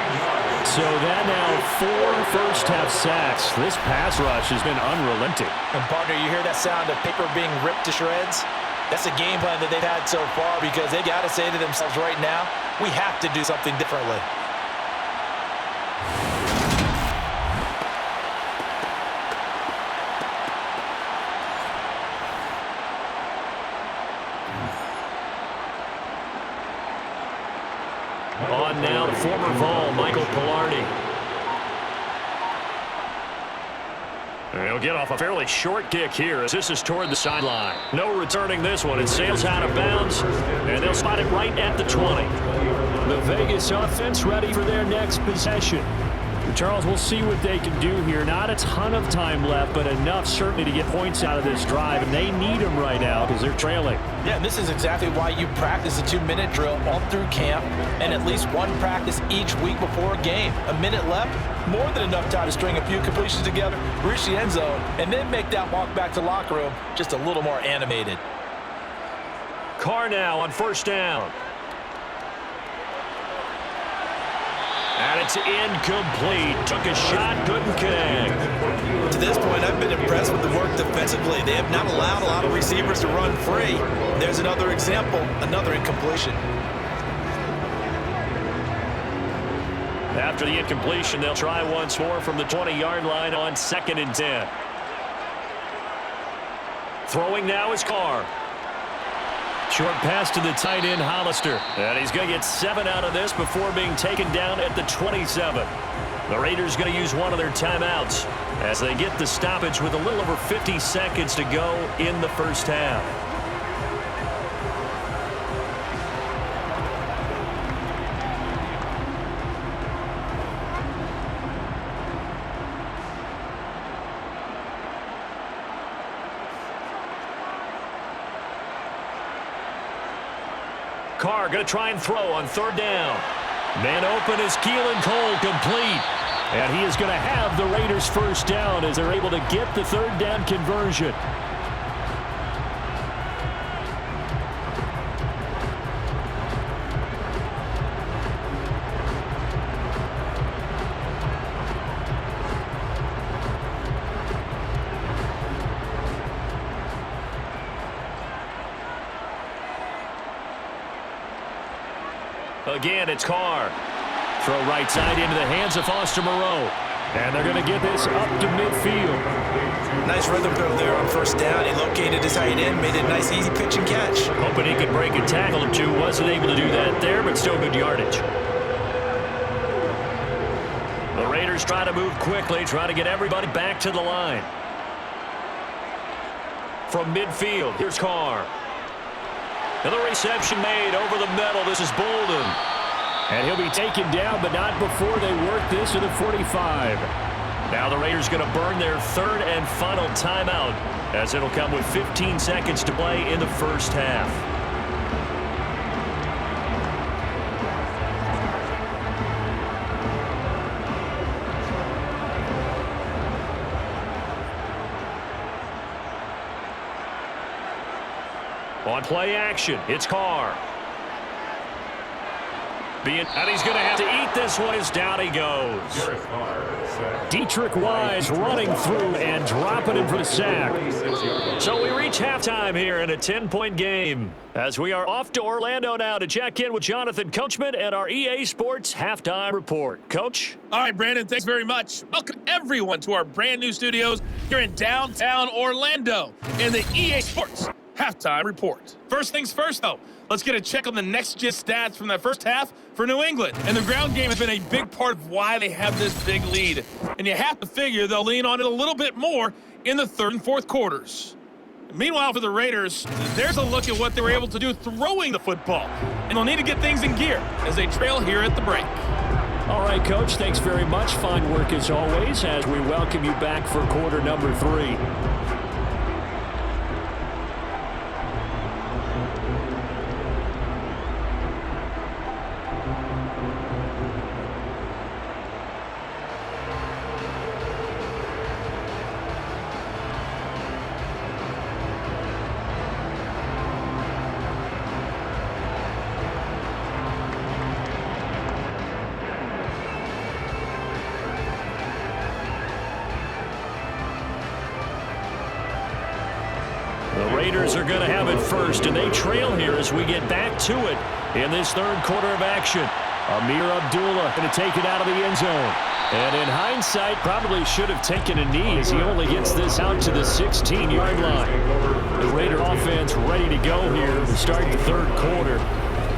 Speaker 2: So that now 4 first-half sacks. This pass rush has been unrelenting.
Speaker 4: And partner, you hear that sound of paper being ripped to shreds? That's a game plan that they've had so far because they got to say to themselves right now, we have to do something differently.
Speaker 3: On now, the former Vol, Michael Pilardi. He'll get off a fairly short kick here as this is toward the sideline. No returning this one. It sails out of bounds, and they'll spot it right at the 20.
Speaker 2: The Vegas offense ready for their next possession. Charles, we'll see what they can do here. Not a ton of time left, but enough certainly to get points out of this drive, and they need them right now because they're trailing.
Speaker 4: Yeah, and this is exactly why you practice a 2-minute drill all through camp and at least one practice each week before a game. A minute left, more than enough time to string a few completions together, reach the end zone, and then make that walk back to locker room just a little more animated.
Speaker 3: Carr now on 1st down. And it's incomplete. Took a shot, couldn't connect.
Speaker 4: To this point, I've been impressed with the work defensively. They have not allowed a lot of receivers to run free. There's another example, another incompletion.
Speaker 3: After the incompletion, they'll try once more from the 20-yard line on 2nd and 10. Throwing now is Carr. Short pass to the tight end, Hollister. And he's going to get 7 out of this before being taken down at the 27. The Raiders going to use one of their timeouts as they get the stoppage with a little over 50 seconds to go in the first half. Carr going to try and throw on 3rd down. Man open is Keelan Cole, complete. And he is going to have the Raiders' 1st down as they're able to get the 3rd down conversion. Again, it's Carr. Throw right side into the hands of Foster Moreau. And they're going to get this up to midfield.
Speaker 4: Nice rhythm throw there on 1st down. He located his tight end, made a nice easy pitch and catch.
Speaker 3: Hoping he could break a tackle or two. Wasn't able to do that there, but still good yardage. The Raiders try to move quickly, try to get everybody back to the line. From midfield, here's Carr. And the reception made over the middle. This is Bolden.
Speaker 2: And he'll be taken down, but not before they work this to the 45.
Speaker 3: Now the Raiders going to burn their 3rd and final timeout as it'll come with 15 seconds to play in the first half. On play action, it's Carr. And he's going to have to eat this one as down he goes.
Speaker 2: Dietrich Wise running through and dropping him for the sack.
Speaker 3: So we reach halftime here in a 10-point game as we are off to Orlando now to check in with Jonathan Coachman and our EA Sports Halftime Report. Coach?
Speaker 7: All right, Brandon, thanks very much. Welcome, everyone, to our brand new studios here in downtown Orlando in the EA Sports Halftime Report. First things first, though, let's get a check on the next-gen stats from that first half for New England. And the ground game has been a big part of why they have this big lead. And you have to figure they'll lean on it a little bit more in the 3rd and 4th quarters. Meanwhile, for the Raiders, there's a look at what they were able to do throwing the football. And they'll need to get things in gear as they trail here at the break.
Speaker 2: All right, Coach, thanks very much. Fine work as always as we welcome you back for quarter number 3. Raiders are going to have it first, and they trail here as we get back to it in this third quarter of action. Amir Abdullah going to take it out of the end zone. And in hindsight, probably should have taken a knee as he only gets this out to the 16-yard line. The Raider offense ready to go here to start the third quarter.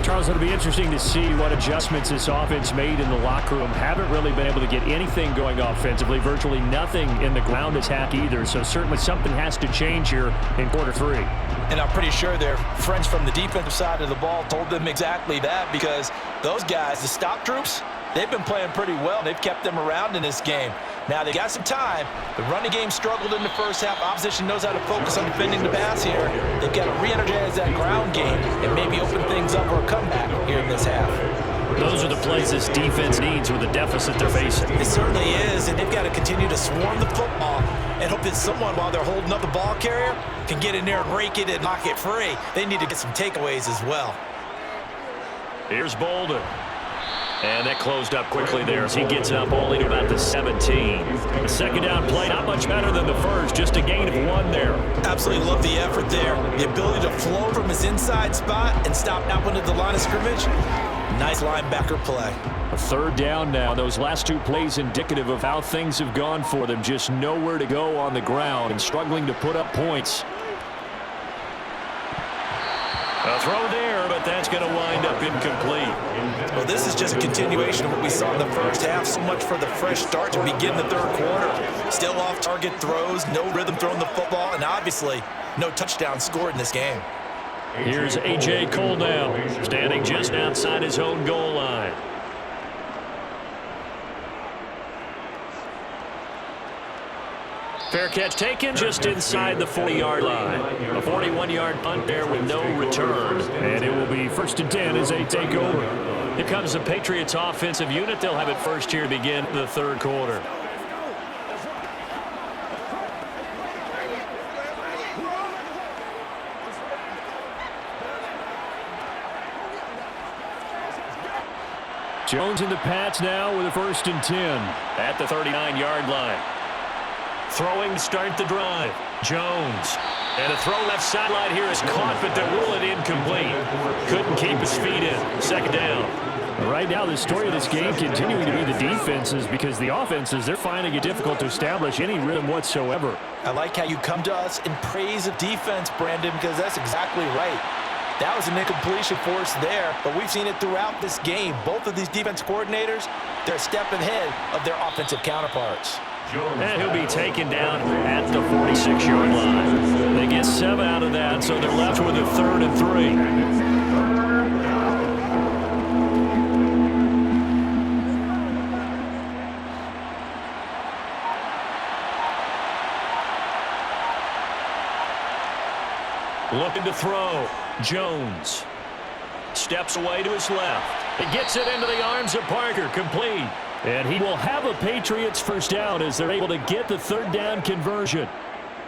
Speaker 2: Charles, it'll be interesting to see what adjustments this offense made in the locker room. Haven't really been able to get anything going offensively, virtually nothing in the ground attack either. So certainly something has to change here in quarter three.
Speaker 4: And I'm pretty sure their friends from the defensive side of the ball told them exactly that, because those guys, the stop troops, they've been playing pretty well. They've kept them around in this game. Now, they got some time. The running game struggled in the first half. Opposition knows how to focus on defending the pass here. They've got to re-energize that ground game and maybe open things up for a comeback here in this half.
Speaker 2: Those are the plays this defense needs with the deficit they're facing.
Speaker 4: It certainly is, and they've got to continue to swarm the football and hope that someone, while they're holding up the ball carrier, can get in there and rake it and knock it free. They need to get some takeaways as well.
Speaker 2: Here's Bolden. And that closed up quickly there as he gets up only to about the 17. The second down play, not much better than the first, just a gain of 1 there.
Speaker 4: Absolutely love the effort there. The ability to flow from his inside spot and stop out into the line of scrimmage. Nice linebacker play.
Speaker 2: A third down now. Those last 2 plays indicative of how things have gone for them. Just nowhere to go on the ground and struggling to put up points. A throw there, but that's going to wind up incomplete.
Speaker 4: Well, this is just a continuation of what we saw in the first half. So much for the fresh start to begin the third quarter. Still off-target throws, no rhythm throwing the football, and obviously no touchdown scored in this game.
Speaker 2: Here's A.J. Cole now, standing just outside his own goal line. Fair catch taken just inside the 40-yard line. A 41-yard punt there with no return. And it will be 1st and 10 as they take over. Here comes the Patriots offensive unit. They'll have it first here to begin the third quarter. Jones in the Pats now with a 1st and 10 at the 39-yard line. Throwing to start the drive. Jones. And a throw left sideline here is caught, but they're ruling it incomplete. Couldn't keep his feet in. Second down. Right now, the story of this game continuing to be the defenses, because the offenses, they're finding it difficult to establish any rhythm whatsoever.
Speaker 4: I like how you come to us in praise of defense, Brandon, because that's exactly right. That was an incompletion for us there, but we've seen it throughout this game. Both of these defense coordinators, they're a step ahead of their offensive counterparts.
Speaker 2: And he'll be taken down at the 46-yard line. They get 7 out of that, so they're left with a 3rd and 3. Looking to throw. Jones steps away to his left. He gets it into the arms of Parker, complete. And he will have a Patriots first down as they're able to get the 3rd down conversion.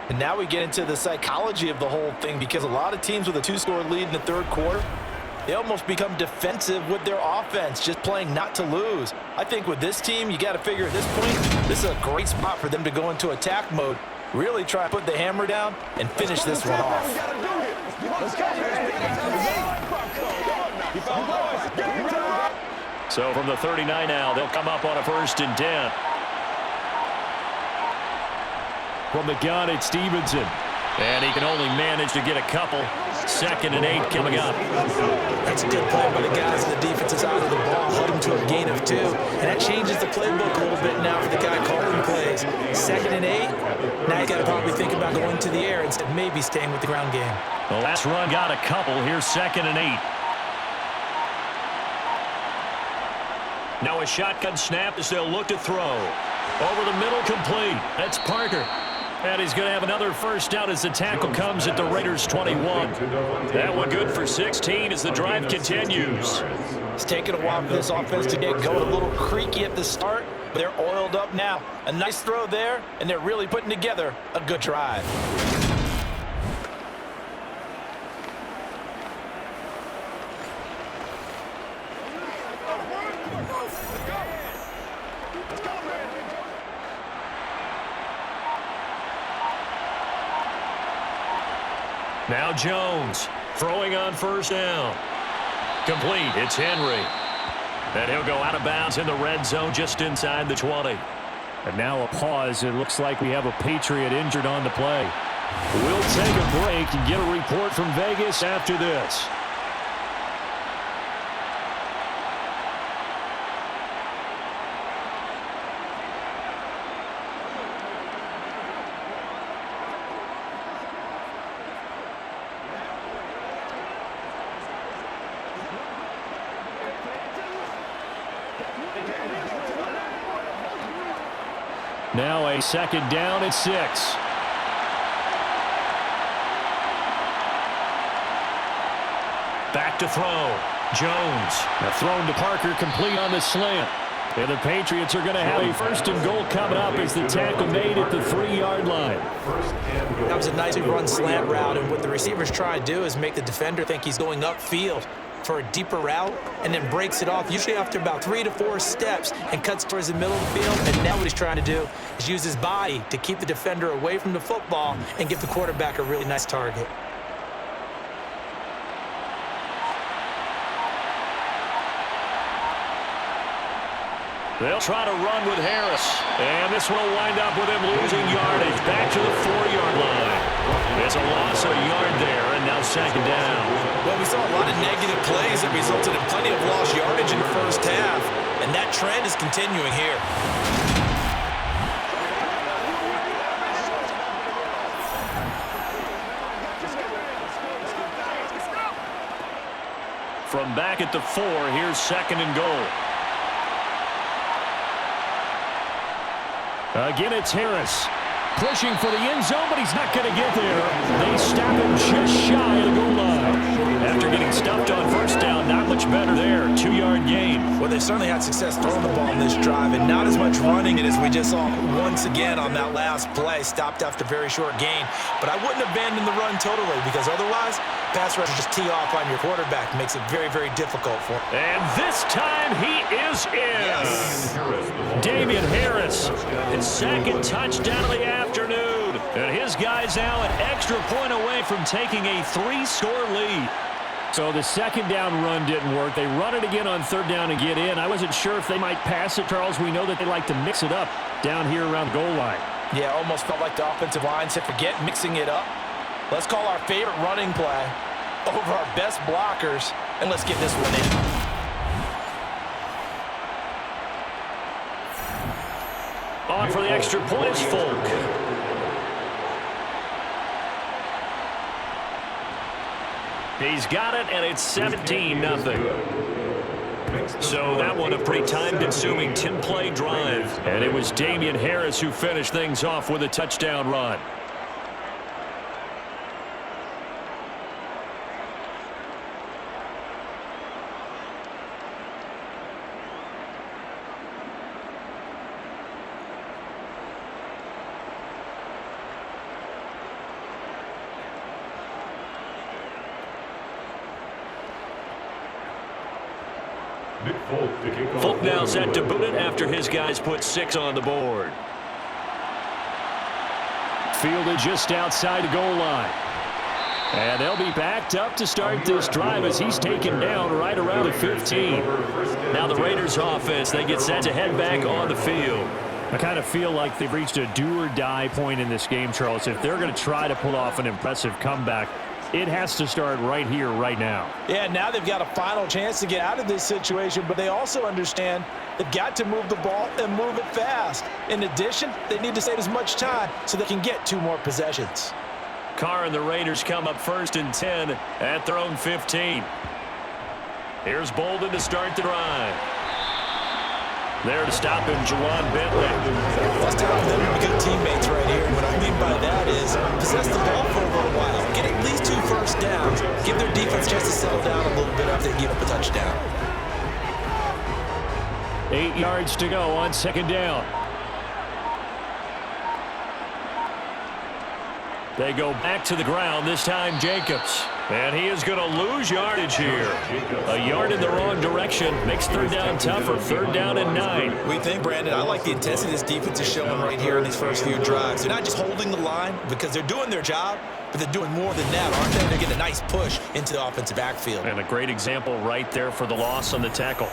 Speaker 4: And now we get into the psychology of the whole thing, because a lot of teams with a 2-score lead in the third quarter, they almost become defensive with their offense, just playing not to lose. I think with this team, you got to figure at this point, this is a great spot for them to go into attack mode, really try to put the hammer down and finish this one off.
Speaker 2: So from the 39 now, they'll come up on a 1st and 10. From the gun, it's Stevenson. And he can only manage to get a couple. 2nd and 8 coming up.
Speaker 4: That's a good play by the guys on the defensive side of the ball, held him to a gain of 2. And that changes the playbook a little bit now for the guy calling plays. 2nd and 8, now you got to probably think about going to the air instead of maybe staying with the ground game.
Speaker 2: The last run got a couple. Here's 2nd and 8. Now a shotgun snap as they'll look to throw. Over the middle, complete. That's Parker. And he's going to have another first down as the tackle comes at the Raiders' 21. That one good for 16 as the drive continues.
Speaker 4: It's taken a while for this offense to get going. A little creaky at the start, but they're oiled up now. A nice throw there, and they're really putting together a good drive.
Speaker 3: Now Jones throwing on first down. Complete. It's Henry. And he'll go out of bounds in the red zone just inside the 20.
Speaker 2: And now a pause. It looks like we have a Patriot injured on the play. We'll take a break and get a report from Vegas after this. Now a second down at 6.
Speaker 3: Back to throw. Jones.
Speaker 2: Now thrown to Parker, complete on the slant. And the Patriots are going to have a first and goal coming up as the tackle made at the 3-yard line.
Speaker 4: That was a nice run slant route, and what the receiver's trying to do is make the defender think he's going upfield for a deeper route, and then breaks it off, usually after about 3 to 4 steps, and cuts towards the middle of the field. And now what he's trying to do is use his body to keep the defender away from the football and give the quarterback a really nice target.
Speaker 3: They'll try to run with Harris. And this one will wind up with him losing yardage back to the 4-yard line. There's a loss of a yard there, and now second down.
Speaker 4: Well, we saw a lot of negative plays that resulted in plenty of lost yardage in the first half, and that trend is continuing here.
Speaker 3: From back at the 4, here's second and goal.
Speaker 2: Again, it's Harris. Pushing for the end zone, but he's not going to get there. They stop him just shy of the goal line.
Speaker 3: After getting stuffed on first down, not much better there. 2-yard gain.
Speaker 4: Well, they certainly had success throwing the ball in this drive, and not as much running it as we just saw once again on that last play. Stopped after very short gain. But I wouldn't abandon the run totally, because otherwise, pass rush just tee off on your quarterback. Makes it very, very difficult for him.
Speaker 3: And this time he is in.
Speaker 4: Yes.
Speaker 2: Damian Harris.
Speaker 3: His second touchdown of the afternoon. And his guy's now an extra point away from taking a 3-score lead.
Speaker 2: So the second down run didn't work. They run it again on third down and get in. I wasn't sure if they might pass it, Charles. We know that they like to mix it up down here around the goal line.
Speaker 4: Yeah, almost felt like the offensive line said, forget mixing it up. Let's call our favorite running play over our best blockers, and let's get this one in.
Speaker 3: On for the extra point is Folk. He's got it, and it's 17-0. So that one a pretty time-consuming 10-play drive.
Speaker 2: And it was Damian Harris who finished things off with a touchdown run.
Speaker 3: Folk now set to boot it after his guys put 6 on the board.
Speaker 2: Fielded just outside the goal line. And they'll be backed up to start this drive as he's taken down right around the 15.
Speaker 3: Now the Raiders offense, they get set to head back on the field.
Speaker 2: I kind of feel like they've reached a do-or-die point in this game, Charles. If they're going to try to pull off an impressive comeback, it has to start right here, right now.
Speaker 4: Yeah, now they've got a final chance to get out of this situation, but they also understand they've got to move the ball and move it fast. In addition, they need to save as much time so they can get 2 more possessions.
Speaker 3: Carr and the Raiders come up 1st and 10 at their own 15. Here's Bolden to start the drive. There to stop him, Juwan Bentley.
Speaker 4: Let's tell them to be good teammates right here. What I mean by that is possess the ball for a little while. Get at least 2 first downs. Give their defense a chance to settle down a little bit after they give up a touchdown.
Speaker 2: 8 yards to go on second down. They go back to the ground, this time Jacobs.
Speaker 3: And he is going to lose yardage here. A yard in the wrong direction makes third down tougher. Third down and 9.
Speaker 4: We think, Brandon, I like the intensity this defense is showing right here in these first few drives. They're not just holding the line because they're doing their job, but they're doing more than that, aren't they? They're getting a nice push into the offensive backfield.
Speaker 3: And a great example right there for the loss on the tackle.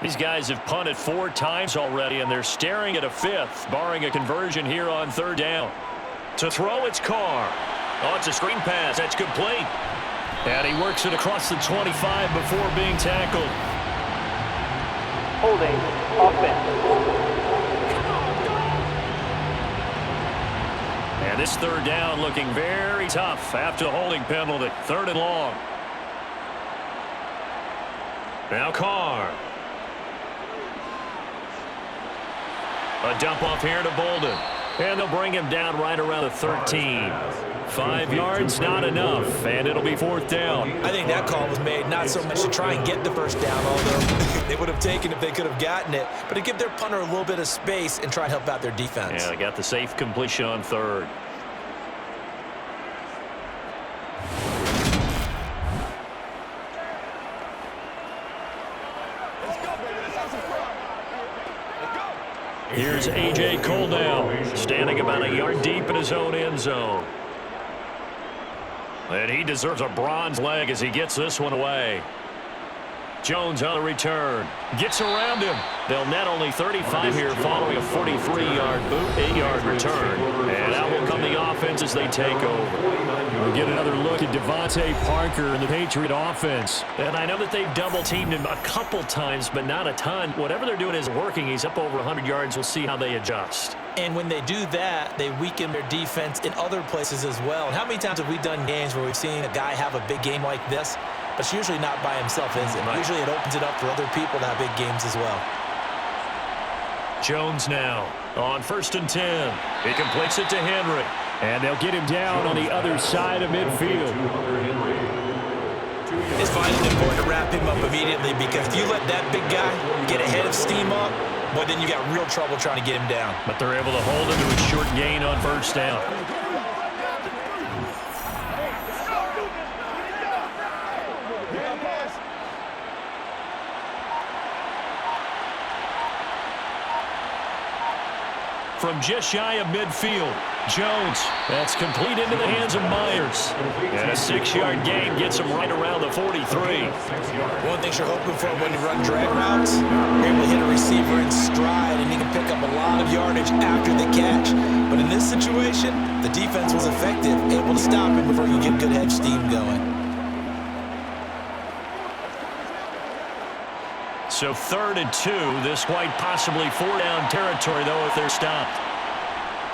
Speaker 3: These guys have punted 4 times already, and they're staring at a 5th, barring a conversion here on third down. To throw, it's Carr. Oh, it's a screen pass. That's complete. And he works it across the 25 before being tackled.
Speaker 5: Holding, offense.
Speaker 3: And this third down looking very tough after the holding penalty. 3rd and long. Now Carr. A dump off here to Bolden. And they'll bring him down right around the 13. 5 yards, not enough, and it'll be 4th down.
Speaker 4: I think that call was made not so much to try and get the first down, although they would have taken if they could have gotten it, but to give their punter a little bit of space and try and help out their defense.
Speaker 3: Yeah, they got the safe completion on 3rd. Here's A.J. Cole now, standing about a yard deep in his own end zone. And he deserves a bronze leg as he gets this one away. Jones on the return. Gets around him. They'll net only 35 here following a 43-yard boot, 8-yard return. And out will come the offense as they take over. We'll get another look at Devontae Parker and the Patriot offense. And I know that they've double-teamed him a couple times, but not a ton. Whatever they're doing is working. He's up over 100 yards. We'll see how they adjust.
Speaker 4: And when they do that, they weaken their defense in other places as well. And how many times have we done games where we've seen a guy have a big game like this? But it's usually not by himself, is it? Right. Usually it opens it up for other people to have big games as well.
Speaker 3: Jones now on 1st and 10. He completes it to Henry. And they'll get him down on the other side of midfield.
Speaker 4: It's vitally important to wrap him up immediately because if you let that big guy get ahead of steam up, well, then you got real trouble trying to get him down.
Speaker 3: But they're able to hold him to a short gain on 1st down. From just shy of midfield, Jones. That's complete into the hands of Myers. And a 6-yard gain gets him right around the 43.
Speaker 4: One thing you're hoping for when you run drag routes, you're able to hit a receiver in stride and he can pick up a lot of yardage after the catch. But in this situation, the defense was effective, able to stop him before you get good head steam going.
Speaker 3: So 3rd and 2, this quite possibly 4-down territory, though, if they're stopped.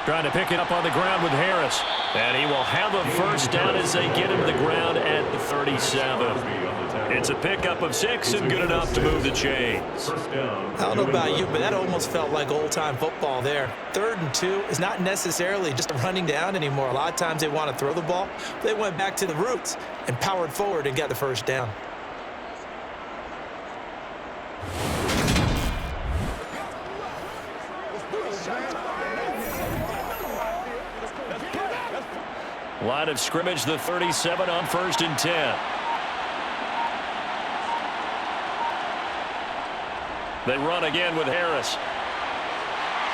Speaker 3: Trying to pick it up on the ground with Harris. And he will have a 1st down as they get him to the ground at the 37. It's a pickup of 6 and good enough to move the chains.
Speaker 4: I don't know about you, but that almost felt like old-time football there. 3rd and 2 is not necessarily just a running down anymore. A lot of times they want to throw the ball. They went back to the roots and powered forward and got the 1st down.
Speaker 3: Line of scrimmage, the 37 on 1st and 10. They run again with Harris.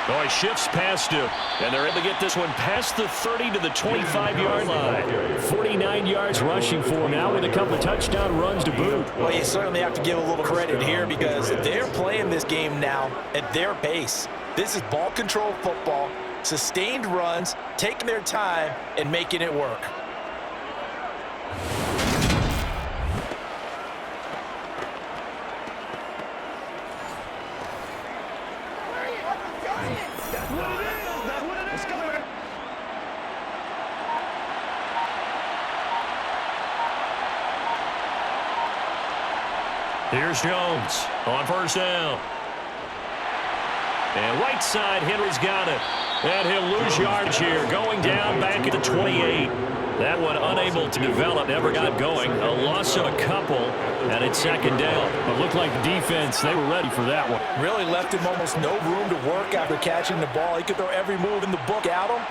Speaker 3: Oh, he shifts past him. And they're able to get this one past the 30 to the 25-yard line. 49 yards rushing for him now with a couple of touchdown runs to boot.
Speaker 4: Well, you certainly have to give a little credit here because they're playing this game now at their pace. This is ball control football, sustained runs, taking their time, and making it work.
Speaker 3: Here's Jones on 1st down. And right side, Henry's got it. And he'll lose yardage here, going down back at the 28. That one unable to develop, never got going. A loss of a couple, and it's 2nd down.
Speaker 2: It looked like the defense, they were ready for that one.
Speaker 4: Really left him almost no room to work after catching the ball. He could throw every move in the book at him,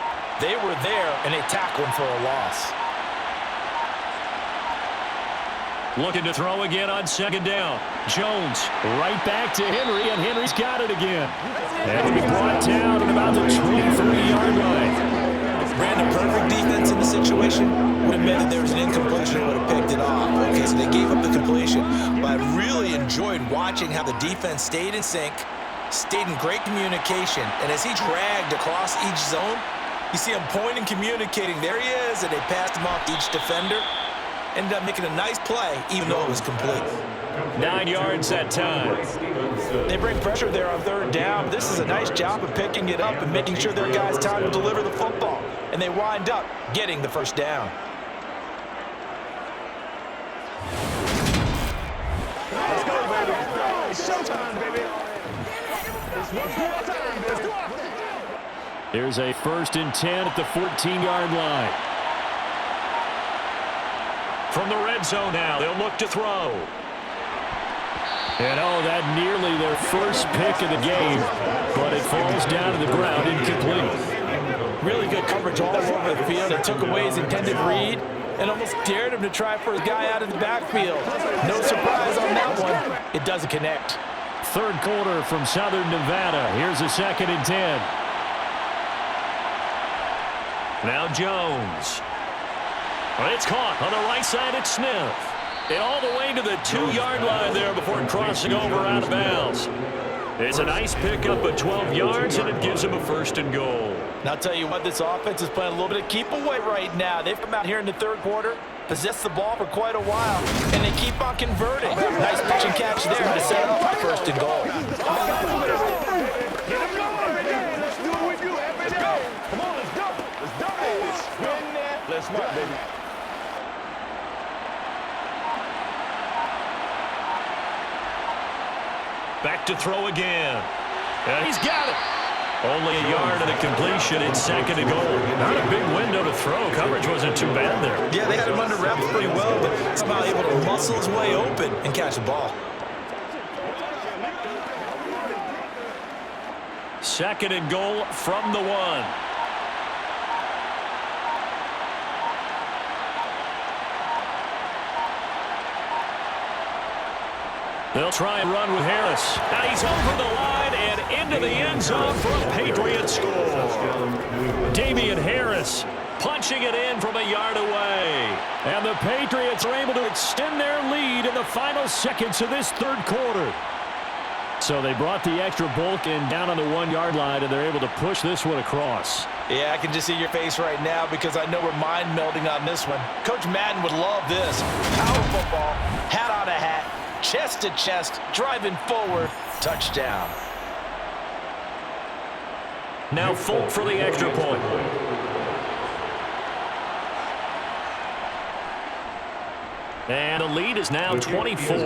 Speaker 4: They were there, and they tackled him for a loss.
Speaker 2: Looking to throw again on second down. Jones right back to Henry, and Henry's got it again. And to be brought down at about the 23-yard line.
Speaker 4: Ran the perfect defense in the situation. Would have meant that there was an incompletion and would have picked it off. Okay, so they gave up the completion. But I really enjoyed watching how the defense stayed in sync, stayed in great communication. And as he dragged across each zone, you see him pointing, communicating. There he is, and they passed him off to each defender. Ended up making a nice play, even though it was complete.
Speaker 2: 9 yards that time.
Speaker 4: They bring pressure there on third down. This is a nice job of picking it up and making sure their guys time to deliver the football. And they wind up getting the first down.
Speaker 6: Let's go, baby. It's showtime, baby. It's one more time, baby.
Speaker 2: There's a 1st and 10 at the 14-yard line. From the red zone now, they'll look to throw. And that nearly their first pick of the game, but it falls down to the ground incomplete.
Speaker 4: Really good coverage all over the field. It took away his intended read and almost dared him to try for his guy out of the backfield. No surprise on that one. It doesn't connect.
Speaker 2: Third quarter from Southern Nevada. Here's a 2nd and 10. Now Jones. It's caught on the right side. It's Smith. And all the way to the 2-yard line there before crossing over out of bounds. It's a nice pickup of 12 yards, and it gives him a 1st and goal.
Speaker 4: Now, I'll tell you what, this offense is playing a little bit of keep away right now. They've come out here in the third quarter, possessed the ball for quite a while, and they keep on converting. Nice pitch and catch there to set up 1st and goal.
Speaker 6: Let's do it with you every day. Come on, let's go. Let's do this. Let's go, baby.
Speaker 2: Back to throw again. And he's got it. Only a yard of the completion. It's 2nd and goal. Not a big window to throw. Coverage wasn't too bad there.
Speaker 4: Yeah, they had him under wraps pretty well, but somehow able to muscle his way open and catch the ball.
Speaker 2: 2nd and goal from the 1. They'll try and run with Harris. And he's over the line and into the end zone for a Patriots score. Damian Harris punching it in from a yard away. And the Patriots are able to extend their lead in the final seconds of this third quarter. So they brought the extra bulk in down on the 1-yard line, and they're able to push this one across.
Speaker 4: Yeah, I can just see your face right now because I know we're mind melding on this one. Coach Madden would love this. Power football, hat on a hat. Chest to chest, driving forward, touchdown.
Speaker 2: Now Folk for the extra point. And the lead is now 24.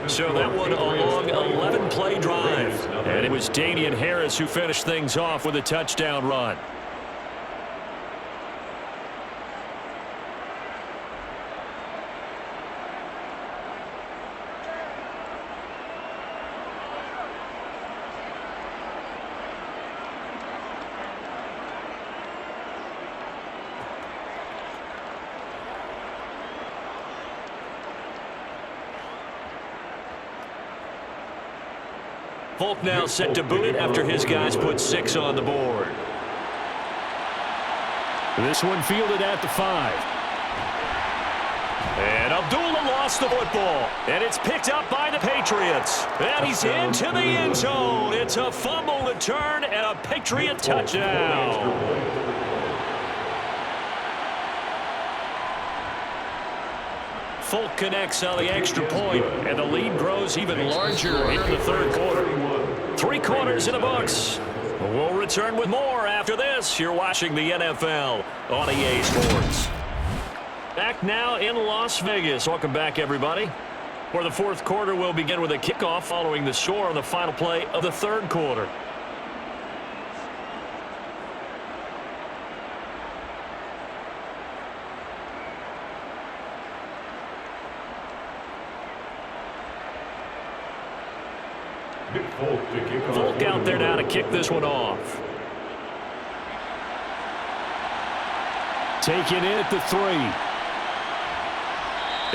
Speaker 2: So that one a long 11-play drive. And it was Damian Harris who finished things off with a touchdown run. Folk now set to boot it after his guys put 6 on the board. This one fielded at the 5. And Abdullah lost the football. And it's picked up by the Patriots. And he's into the end zone. It's a fumble return and a Patriot touchdown. Folk connects on the extra point, and the lead grows even larger here in the third quarter. 3 quarters in the books. We'll return with more after this. You're watching the NFL on EA Sports. Back now in Las Vegas. Welcome back, everybody. For the fourth quarter, we'll begin with a kickoff following the score on the final play of the third quarter.
Speaker 6: Folk
Speaker 2: Folk out there now to kick this one off. Taken in at the 3.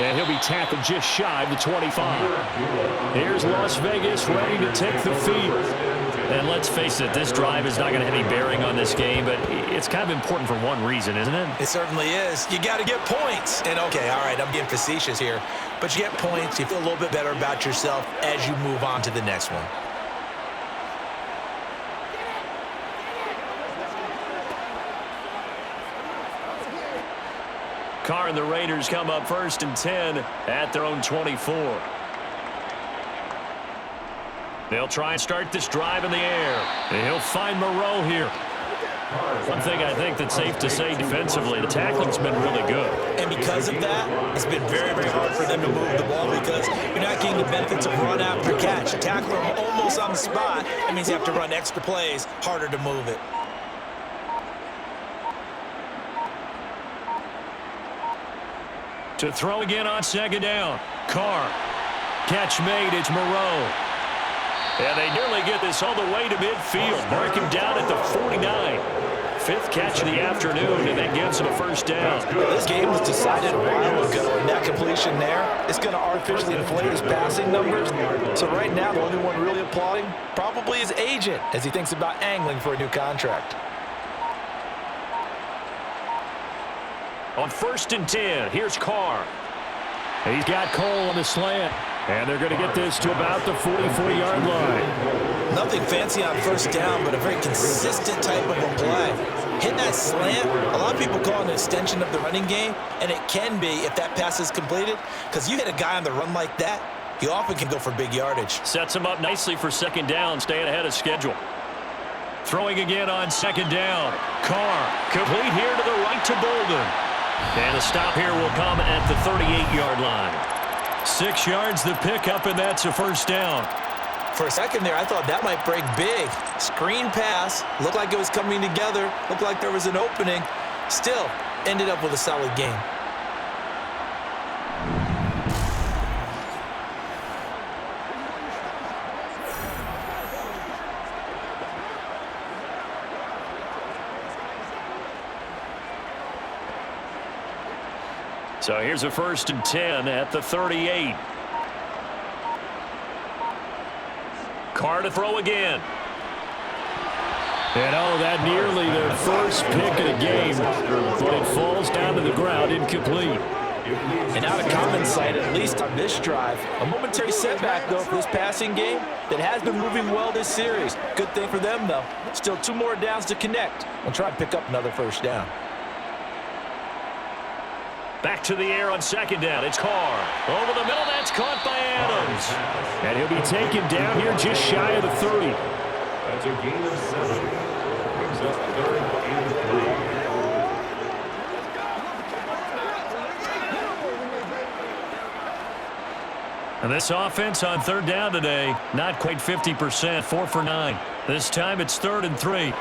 Speaker 2: And he'll be tackled just shy of the 25. Here's Las Vegas ready to take the field.
Speaker 3: And let's face it, this drive is not going to have any bearing on this game, but it's kind of important for one reason, isn't it?
Speaker 4: It certainly is. You got to get points. And, okay, all right, I'm getting facetious here. But you get points, you feel a little bit better about yourself as you move on to the next one.
Speaker 3: Carr and the Raiders come up 1st and 10 at their own 24. They'll try and start this drive in the air. And he'll find Moreau here. One thing I think that's safe to say defensively, the tackling's been really good.
Speaker 4: And because of that, it's been very, very hard for them to move the ball because you're not getting the benefits of run after catch. Tackle them almost on the spot. That means you have to run extra plays, harder to move it.
Speaker 2: To throw again on 2nd down. Carr. Catch made. It's Moreau.
Speaker 3: And they nearly get this all the way to midfield. Mark him down at the 49. 5th catch of the afternoon, and that gives him a 1st down.
Speaker 4: This game was decided a while ago, and that completion there is going to artificially inflate his passing numbers. So right now, the only one really applauding probably his agent as he thinks about angling for a new contract.
Speaker 2: On 1st and 10, here's Carr. He's got Cole on the slant. And they're going to get this to about the 44-yard line.
Speaker 4: Nothing fancy on 1st down, but a very consistent type of a play. Hitting that slant, a lot of people call it an extension of the running game, and it can be if that pass is completed, because you hit a guy on the run like that, he often can go for big yardage.
Speaker 3: Sets him up nicely for 2nd down, staying ahead of schedule.
Speaker 2: Throwing again on 2nd down. Carr, complete here to the right to Bolden.
Speaker 3: And the stop here will come at the 38-yard line.
Speaker 2: 6 yards the pickup, and that's a 1st down.
Speaker 4: For a second there, I thought that might break big. Screen pass, looked like it was coming together, looked like there was an opening. Still, ended up with a solid game.
Speaker 3: So here's a 1st and 10 at the 38. Carr to throw again.
Speaker 2: And oh, that nearly their first pick of the game, but it falls down to the ground, incomplete.
Speaker 4: And out of common sight, at least on this drive. A momentary setback, though, for this passing game that has been moving well this series. Good thing for them, though. Still 2 more downs to connect and try to pick up another 1st down.
Speaker 3: Back to the air on 2nd down. It's Carr. Over the middle. That's caught by Adams.
Speaker 2: And he'll be taken down here just shy of the 30.
Speaker 6: That's a gain of 7. Brings up 3rd and 3.
Speaker 2: And this offense on 3rd down today, not quite 50%, 4 for 9. This time it's 3rd and 3.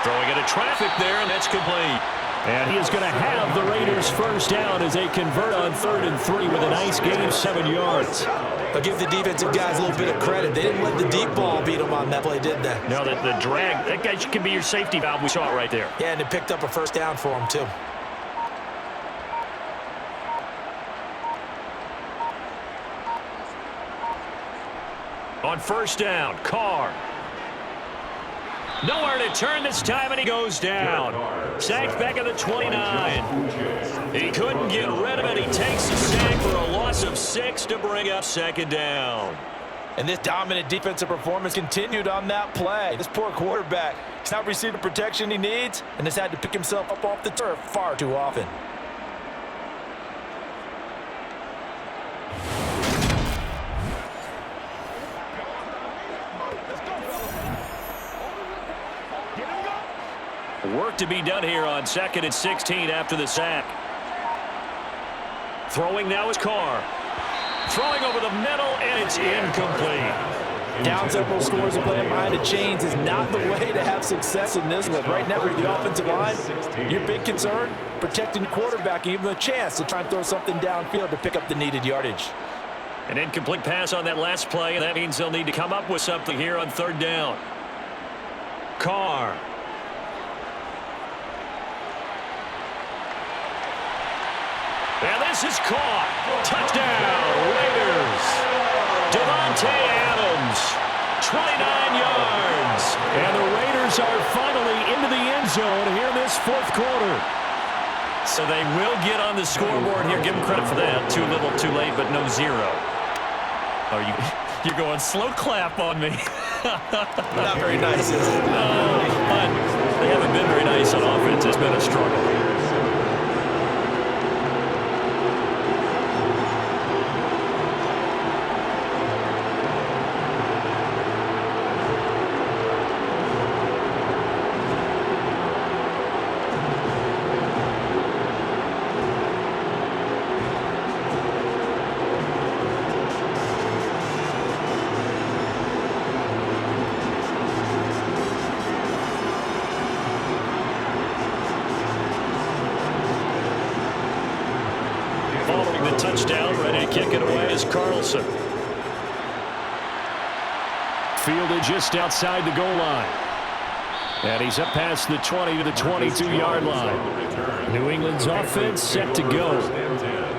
Speaker 3: Throwing into traffic there, and that's complete.
Speaker 2: And he is going to have the Raiders 1st down as they convert on 3rd and 3 with a nice gain of 7 yards.
Speaker 4: I'll give the defensive guys a little bit of credit. They didn't let the deep ball beat them on that play, did they?
Speaker 3: No, the drag, that guy can be your safety valve. We saw it right there.
Speaker 4: Yeah, and it picked up a 1st down for him, too.
Speaker 3: On 1st down, Carr. Nowhere to turn this time, and he goes down. Sacked back at the 29. He couldn't get rid of it. He takes the sack for a loss of 6 to bring up 2nd down.
Speaker 4: And this dominant defensive performance continued on that play. This poor quarterback, he's not received the protection he needs and has had to pick himself up off the turf far too often.
Speaker 3: Work to be done here on 2nd and 16 after the sack. Throwing now is Carr. Throwing over the middle, and it's incomplete.
Speaker 4: Down several scores and playing behind the chains is not the way to have success in this one. Right now, with the offensive line, your big concern, protecting the quarterback, and even a chance to try and throw something downfield to pick up the needed yardage.
Speaker 3: An incomplete pass on that last play, and that means they'll need to come up with something here on 3rd down. pass is caught. Touchdown, Raiders. Devontae Adams, 29 yards.
Speaker 2: And the Raiders are finally into the end zone here in this fourth quarter.
Speaker 3: So they will get on the scoreboard here. Give them credit for that. Too little, too late, but no zero. Oh, you're going slow clap on me.
Speaker 4: Not very nice, is it?
Speaker 3: No, but they haven't been very nice on offense. It's been a struggle.
Speaker 2: Following the touchdown, ready to kick it away is Carlson. Fielded just outside the goal line. And he's up past the 20 to the 22-yard line. New England's offense set to go.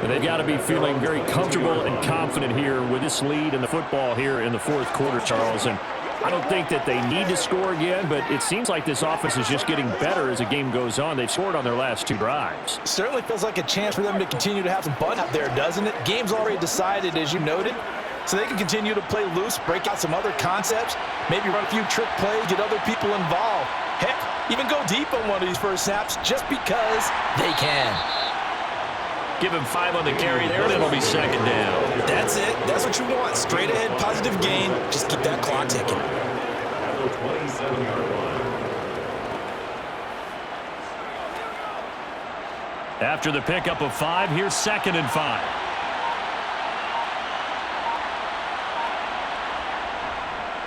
Speaker 2: And they've got to be feeling very comfortable and confident here with this lead in the football here in the fourth quarter, Charles. And I don't think that they need to score again, but it seems like this offense is just getting better as the game goes on. They've scored on their last two drives.
Speaker 4: Certainly feels like a chance for them to continue to have some fun out there, doesn't it? Game's already decided, as you noted, so they can continue to play loose, break out some other concepts, maybe run a few trick plays, get other people involved. Heck, even go deep on one of these first snaps just because they can.
Speaker 3: Give him 5 on the carry there, and it'll be second down.
Speaker 4: That's it. That's what you want. Straight ahead, positive gain. Just keep that clock ticking.
Speaker 2: After the pickup of 5, here's 2nd and 5.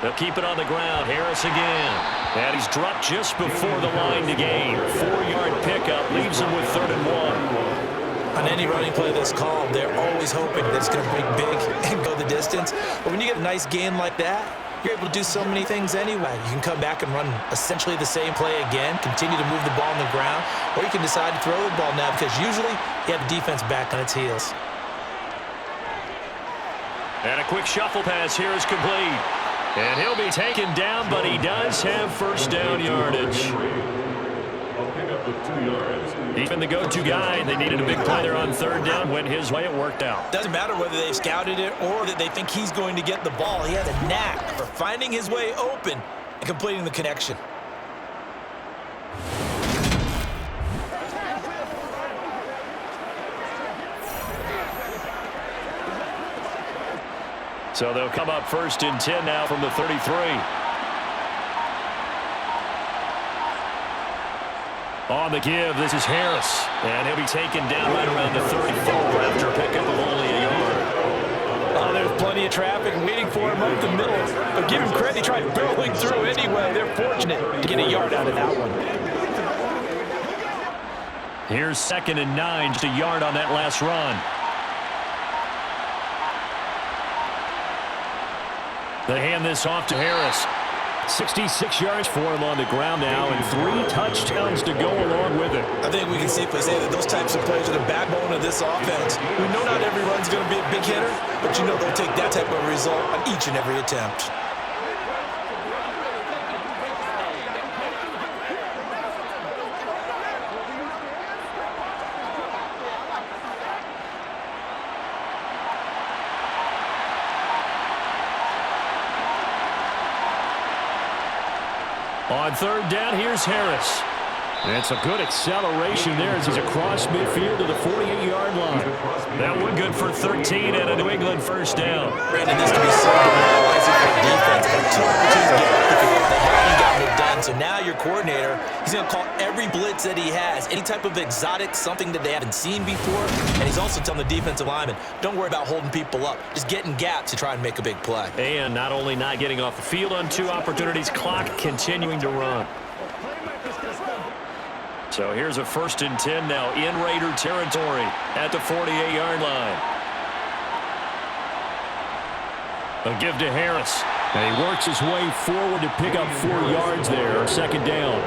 Speaker 3: They'll keep it on the ground. Harris again. And he's dropped just before the line to gain. 4-yard pickup leaves him with 3rd and 1.
Speaker 4: On any running play that's called, they're always hoping that it's going to break big and go the distance. But when you get a nice gain like that, you're able to do so many things anyway. You can come back and run essentially the same play again, continue to move the ball on the ground, or you can decide to throw the ball now because usually you have the defense back on its heels.
Speaker 3: And a quick shuffle pass here is complete. And he'll be taken down, but he does have first down yardage. He's been the go-to guy. They needed a big play there on 3rd down. Went his way. It worked out.
Speaker 4: Doesn't matter whether they've scouted it or that they think he's going to get the ball. He has a knack for finding his way open and completing the connection.
Speaker 2: So they'll come up 1st and 10 now from the 33. On the give, this is Harris.
Speaker 3: And he'll be taken down right around the 34 after a pickup of only a yard.
Speaker 4: Oh, there's plenty of traffic waiting for him up the middle. But give him credit, he tried barreling through anyway. They're fortunate to get a yard out of that one.
Speaker 2: Here's 2nd and 9, just a yard on that last run. They hand this off to Harris. 66 yards for him on the ground now, and 3 touchdowns to go along with it.
Speaker 4: I think we can safely say that those types of plays are the backbone of this offense. We know not every run's going to be a big hitter, but you know they'll take that type of result on each and every attempt.
Speaker 2: On 3rd down, here's Harris. That's a good acceleration there as he's across midfield to the 48-yard line.
Speaker 3: That one good for 13 and a New England first down.
Speaker 4: Brandon, this can be so demoralizing for the defense. But 2 opportunities to get it. They haven't gotten it done. So now your coordinator, he's going to call every blitz that he has, any type of exotic, something that they haven't seen before. And he's also telling the defensive lineman, don't worry about holding people up. Just get in gaps to try and make a big play.
Speaker 3: And not only not getting off the field on 2 opportunities, clock continuing to run. So here's a 1st and 10 now in Raider territory at the 48-yard line.
Speaker 2: A give to Harris. And he works his way forward to pick up 4 yards there. 2nd down.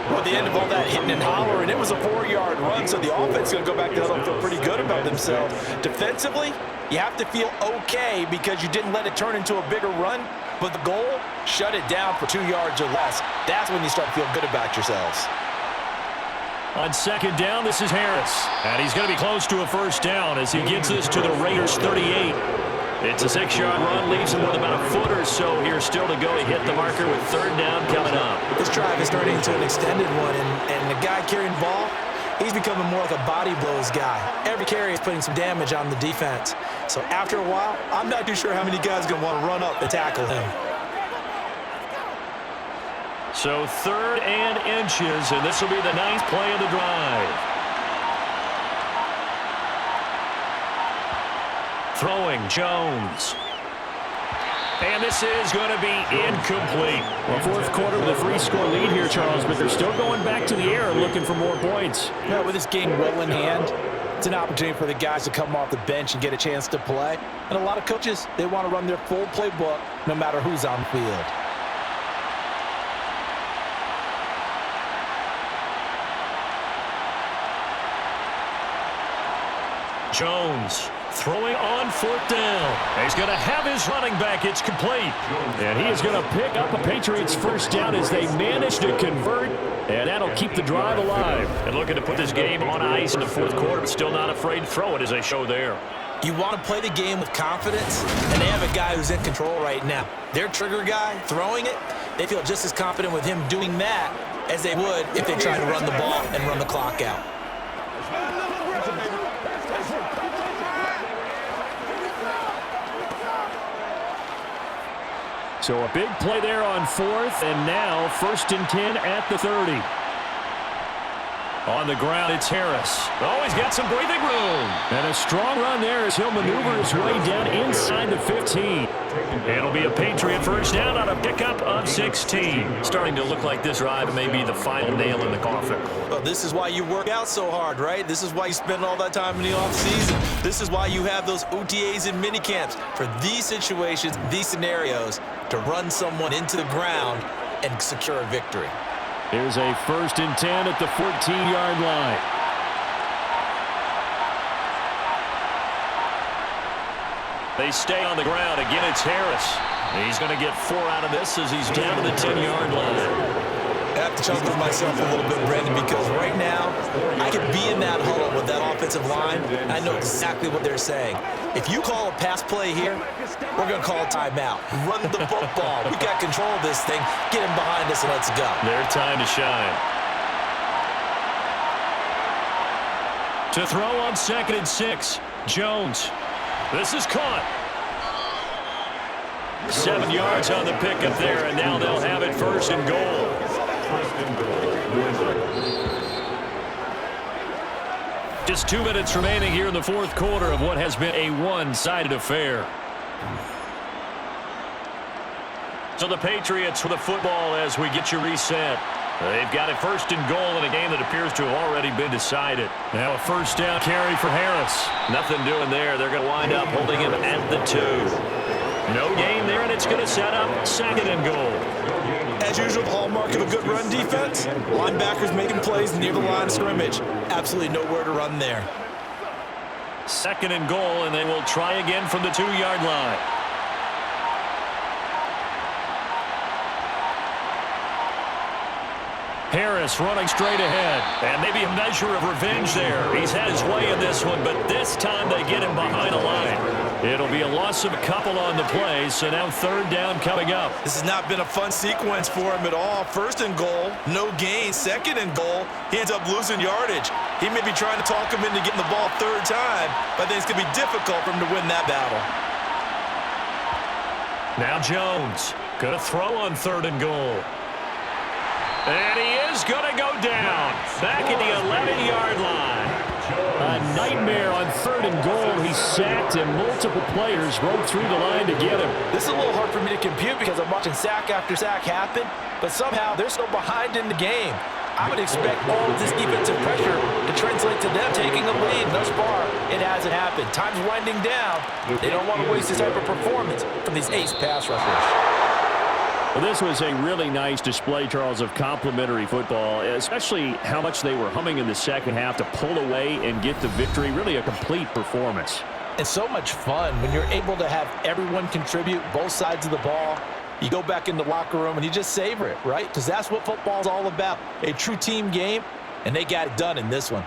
Speaker 4: Well, at the end of all that hitting and hollering, it was a 4-yard run, so the offense is going to go back to the huddle and feel pretty good about themselves. Defensively, you have to feel okay because you didn't let it turn into a bigger run, but the goal, shut it down for 2 yards or less. That's when you start to feel good about yourselves.
Speaker 2: On second down, this is Harris. And he's going to be close to a first down as he gets this to the Raiders' 38. It's a 6-yard run, leaves him with about a foot or so here still to go. He hit the marker with third down coming up.
Speaker 4: This drive is turning into an extended one, and the guy carrying the ball, he's becoming more like a body blows guy. Every carry is putting some damage on the defense. So after a while, I'm not too sure how many guys are going to want to run up and tackle him.
Speaker 2: So 3rd and inches, and this will be the 9th play of the drive. Throwing, Jones. And this is going to be incomplete. Well, fourth quarter with a 3-score lead here, Charles, but they're still going back to the air looking for more points.
Speaker 4: Yeah, with this game well in hand, it's an opportunity for the guys to come off the bench and get a chance to play. And a lot of coaches, they want to run their full playbook no matter who's on the field.
Speaker 2: Jones throwing on 4th down. He's going to have his running back. It's complete. And he is going to pick up a Patriots first down as they manage to convert. And that'll keep the drive alive. And looking to put this game on ice in the fourth quarter, but still not afraid to throw it as they show there.
Speaker 4: You want to play the game with confidence, and they have a guy who's in control right now. Their trigger guy throwing it, they feel just as confident with him doing that as they would if they tried to run the ball and run the clock out.
Speaker 2: So a big play there on 4th, and now 1st and 10 at the 30. On the ground, it's Harris. Oh, he's got some breathing room. And a strong run there as he'll maneuver his way down inside the 15. It'll be a Patriot first down on a pickup of 16. Starting to look like this drive may be the final nail in the coffin.
Speaker 4: Well, this is why you work out so hard, right? This is why you spend all that time in the offseason. This is why you have those OTAs and mini camps for these situations, these scenarios, to run someone into the ground and secure a victory.
Speaker 2: Here's a 1st and 10 at the 14-yard line. They stay on the ground. Again, it's Harris. He's going to get 4 out of this as he's down to the 10-yard line.
Speaker 4: I have to chuckle with myself a little bit, Brandon, because right now I could be in that huddle with that offensive line, and I know exactly what they're saying. If you call a pass play here, we're going to call a timeout. Run the football. We got control of this thing. Get him behind us and let's go.
Speaker 2: Their time to shine. To throw on 2nd and 6, Jones. This is caught. 7 yards on the pickup there, and now they'll have it 1st and goal. Just 2 minutes remaining here in the fourth quarter of what has been a one-sided affair. So the Patriots with the football as we get you reset. They've got a 1st and goal in a game that appears to have already been decided. Now a first down carry for Harris. Nothing doing there. They're going to wind up holding him at the 2. No gain there, and it's going to set up 2nd and goal.
Speaker 4: As usual, hallmark of a good run defense, linebackers making plays near the line of scrimmage. Absolutely nowhere to run there.
Speaker 2: 2nd and goal, and they will try again from the 2-yard line. Harris running straight ahead, and maybe a measure of revenge there. He's had his way in this one, but this time they get him behind the line. It'll be a loss of a couple on the play, so now 3rd down coming up.
Speaker 4: This has not been a fun sequence for him at all. 1st and goal, no gain. 2nd and goal, he ends up losing yardage. He may be trying to talk him into getting the ball 3rd time, but I think it's going to be difficult for him to win that battle.
Speaker 2: Now Jones, going to throw on 3rd and goal. And he is going to go down back at the 11-yard line. A nightmare on 3rd and goal. He's sacked, and multiple players broke through the line to get him.
Speaker 4: This is a little hard for me to compute because I'm watching sack after sack happen, but somehow they're still behind in the game. I would expect all of this defensive pressure to translate to them taking a lead. Thus far, it hasn't happened. Time's winding down. They don't want to waste this type of performance from these ace pass rushers.
Speaker 2: Well, this was a really nice display, Charles, of complimentary football, especially how much they were humming in the second half to pull away and get the victory. Really a complete performance.
Speaker 4: It's so much fun when you're able to have everyone contribute, both sides of the ball. You go back in the locker room and you just savor it, right? Because that's what football's all about, a true team game, and they got it done in this one.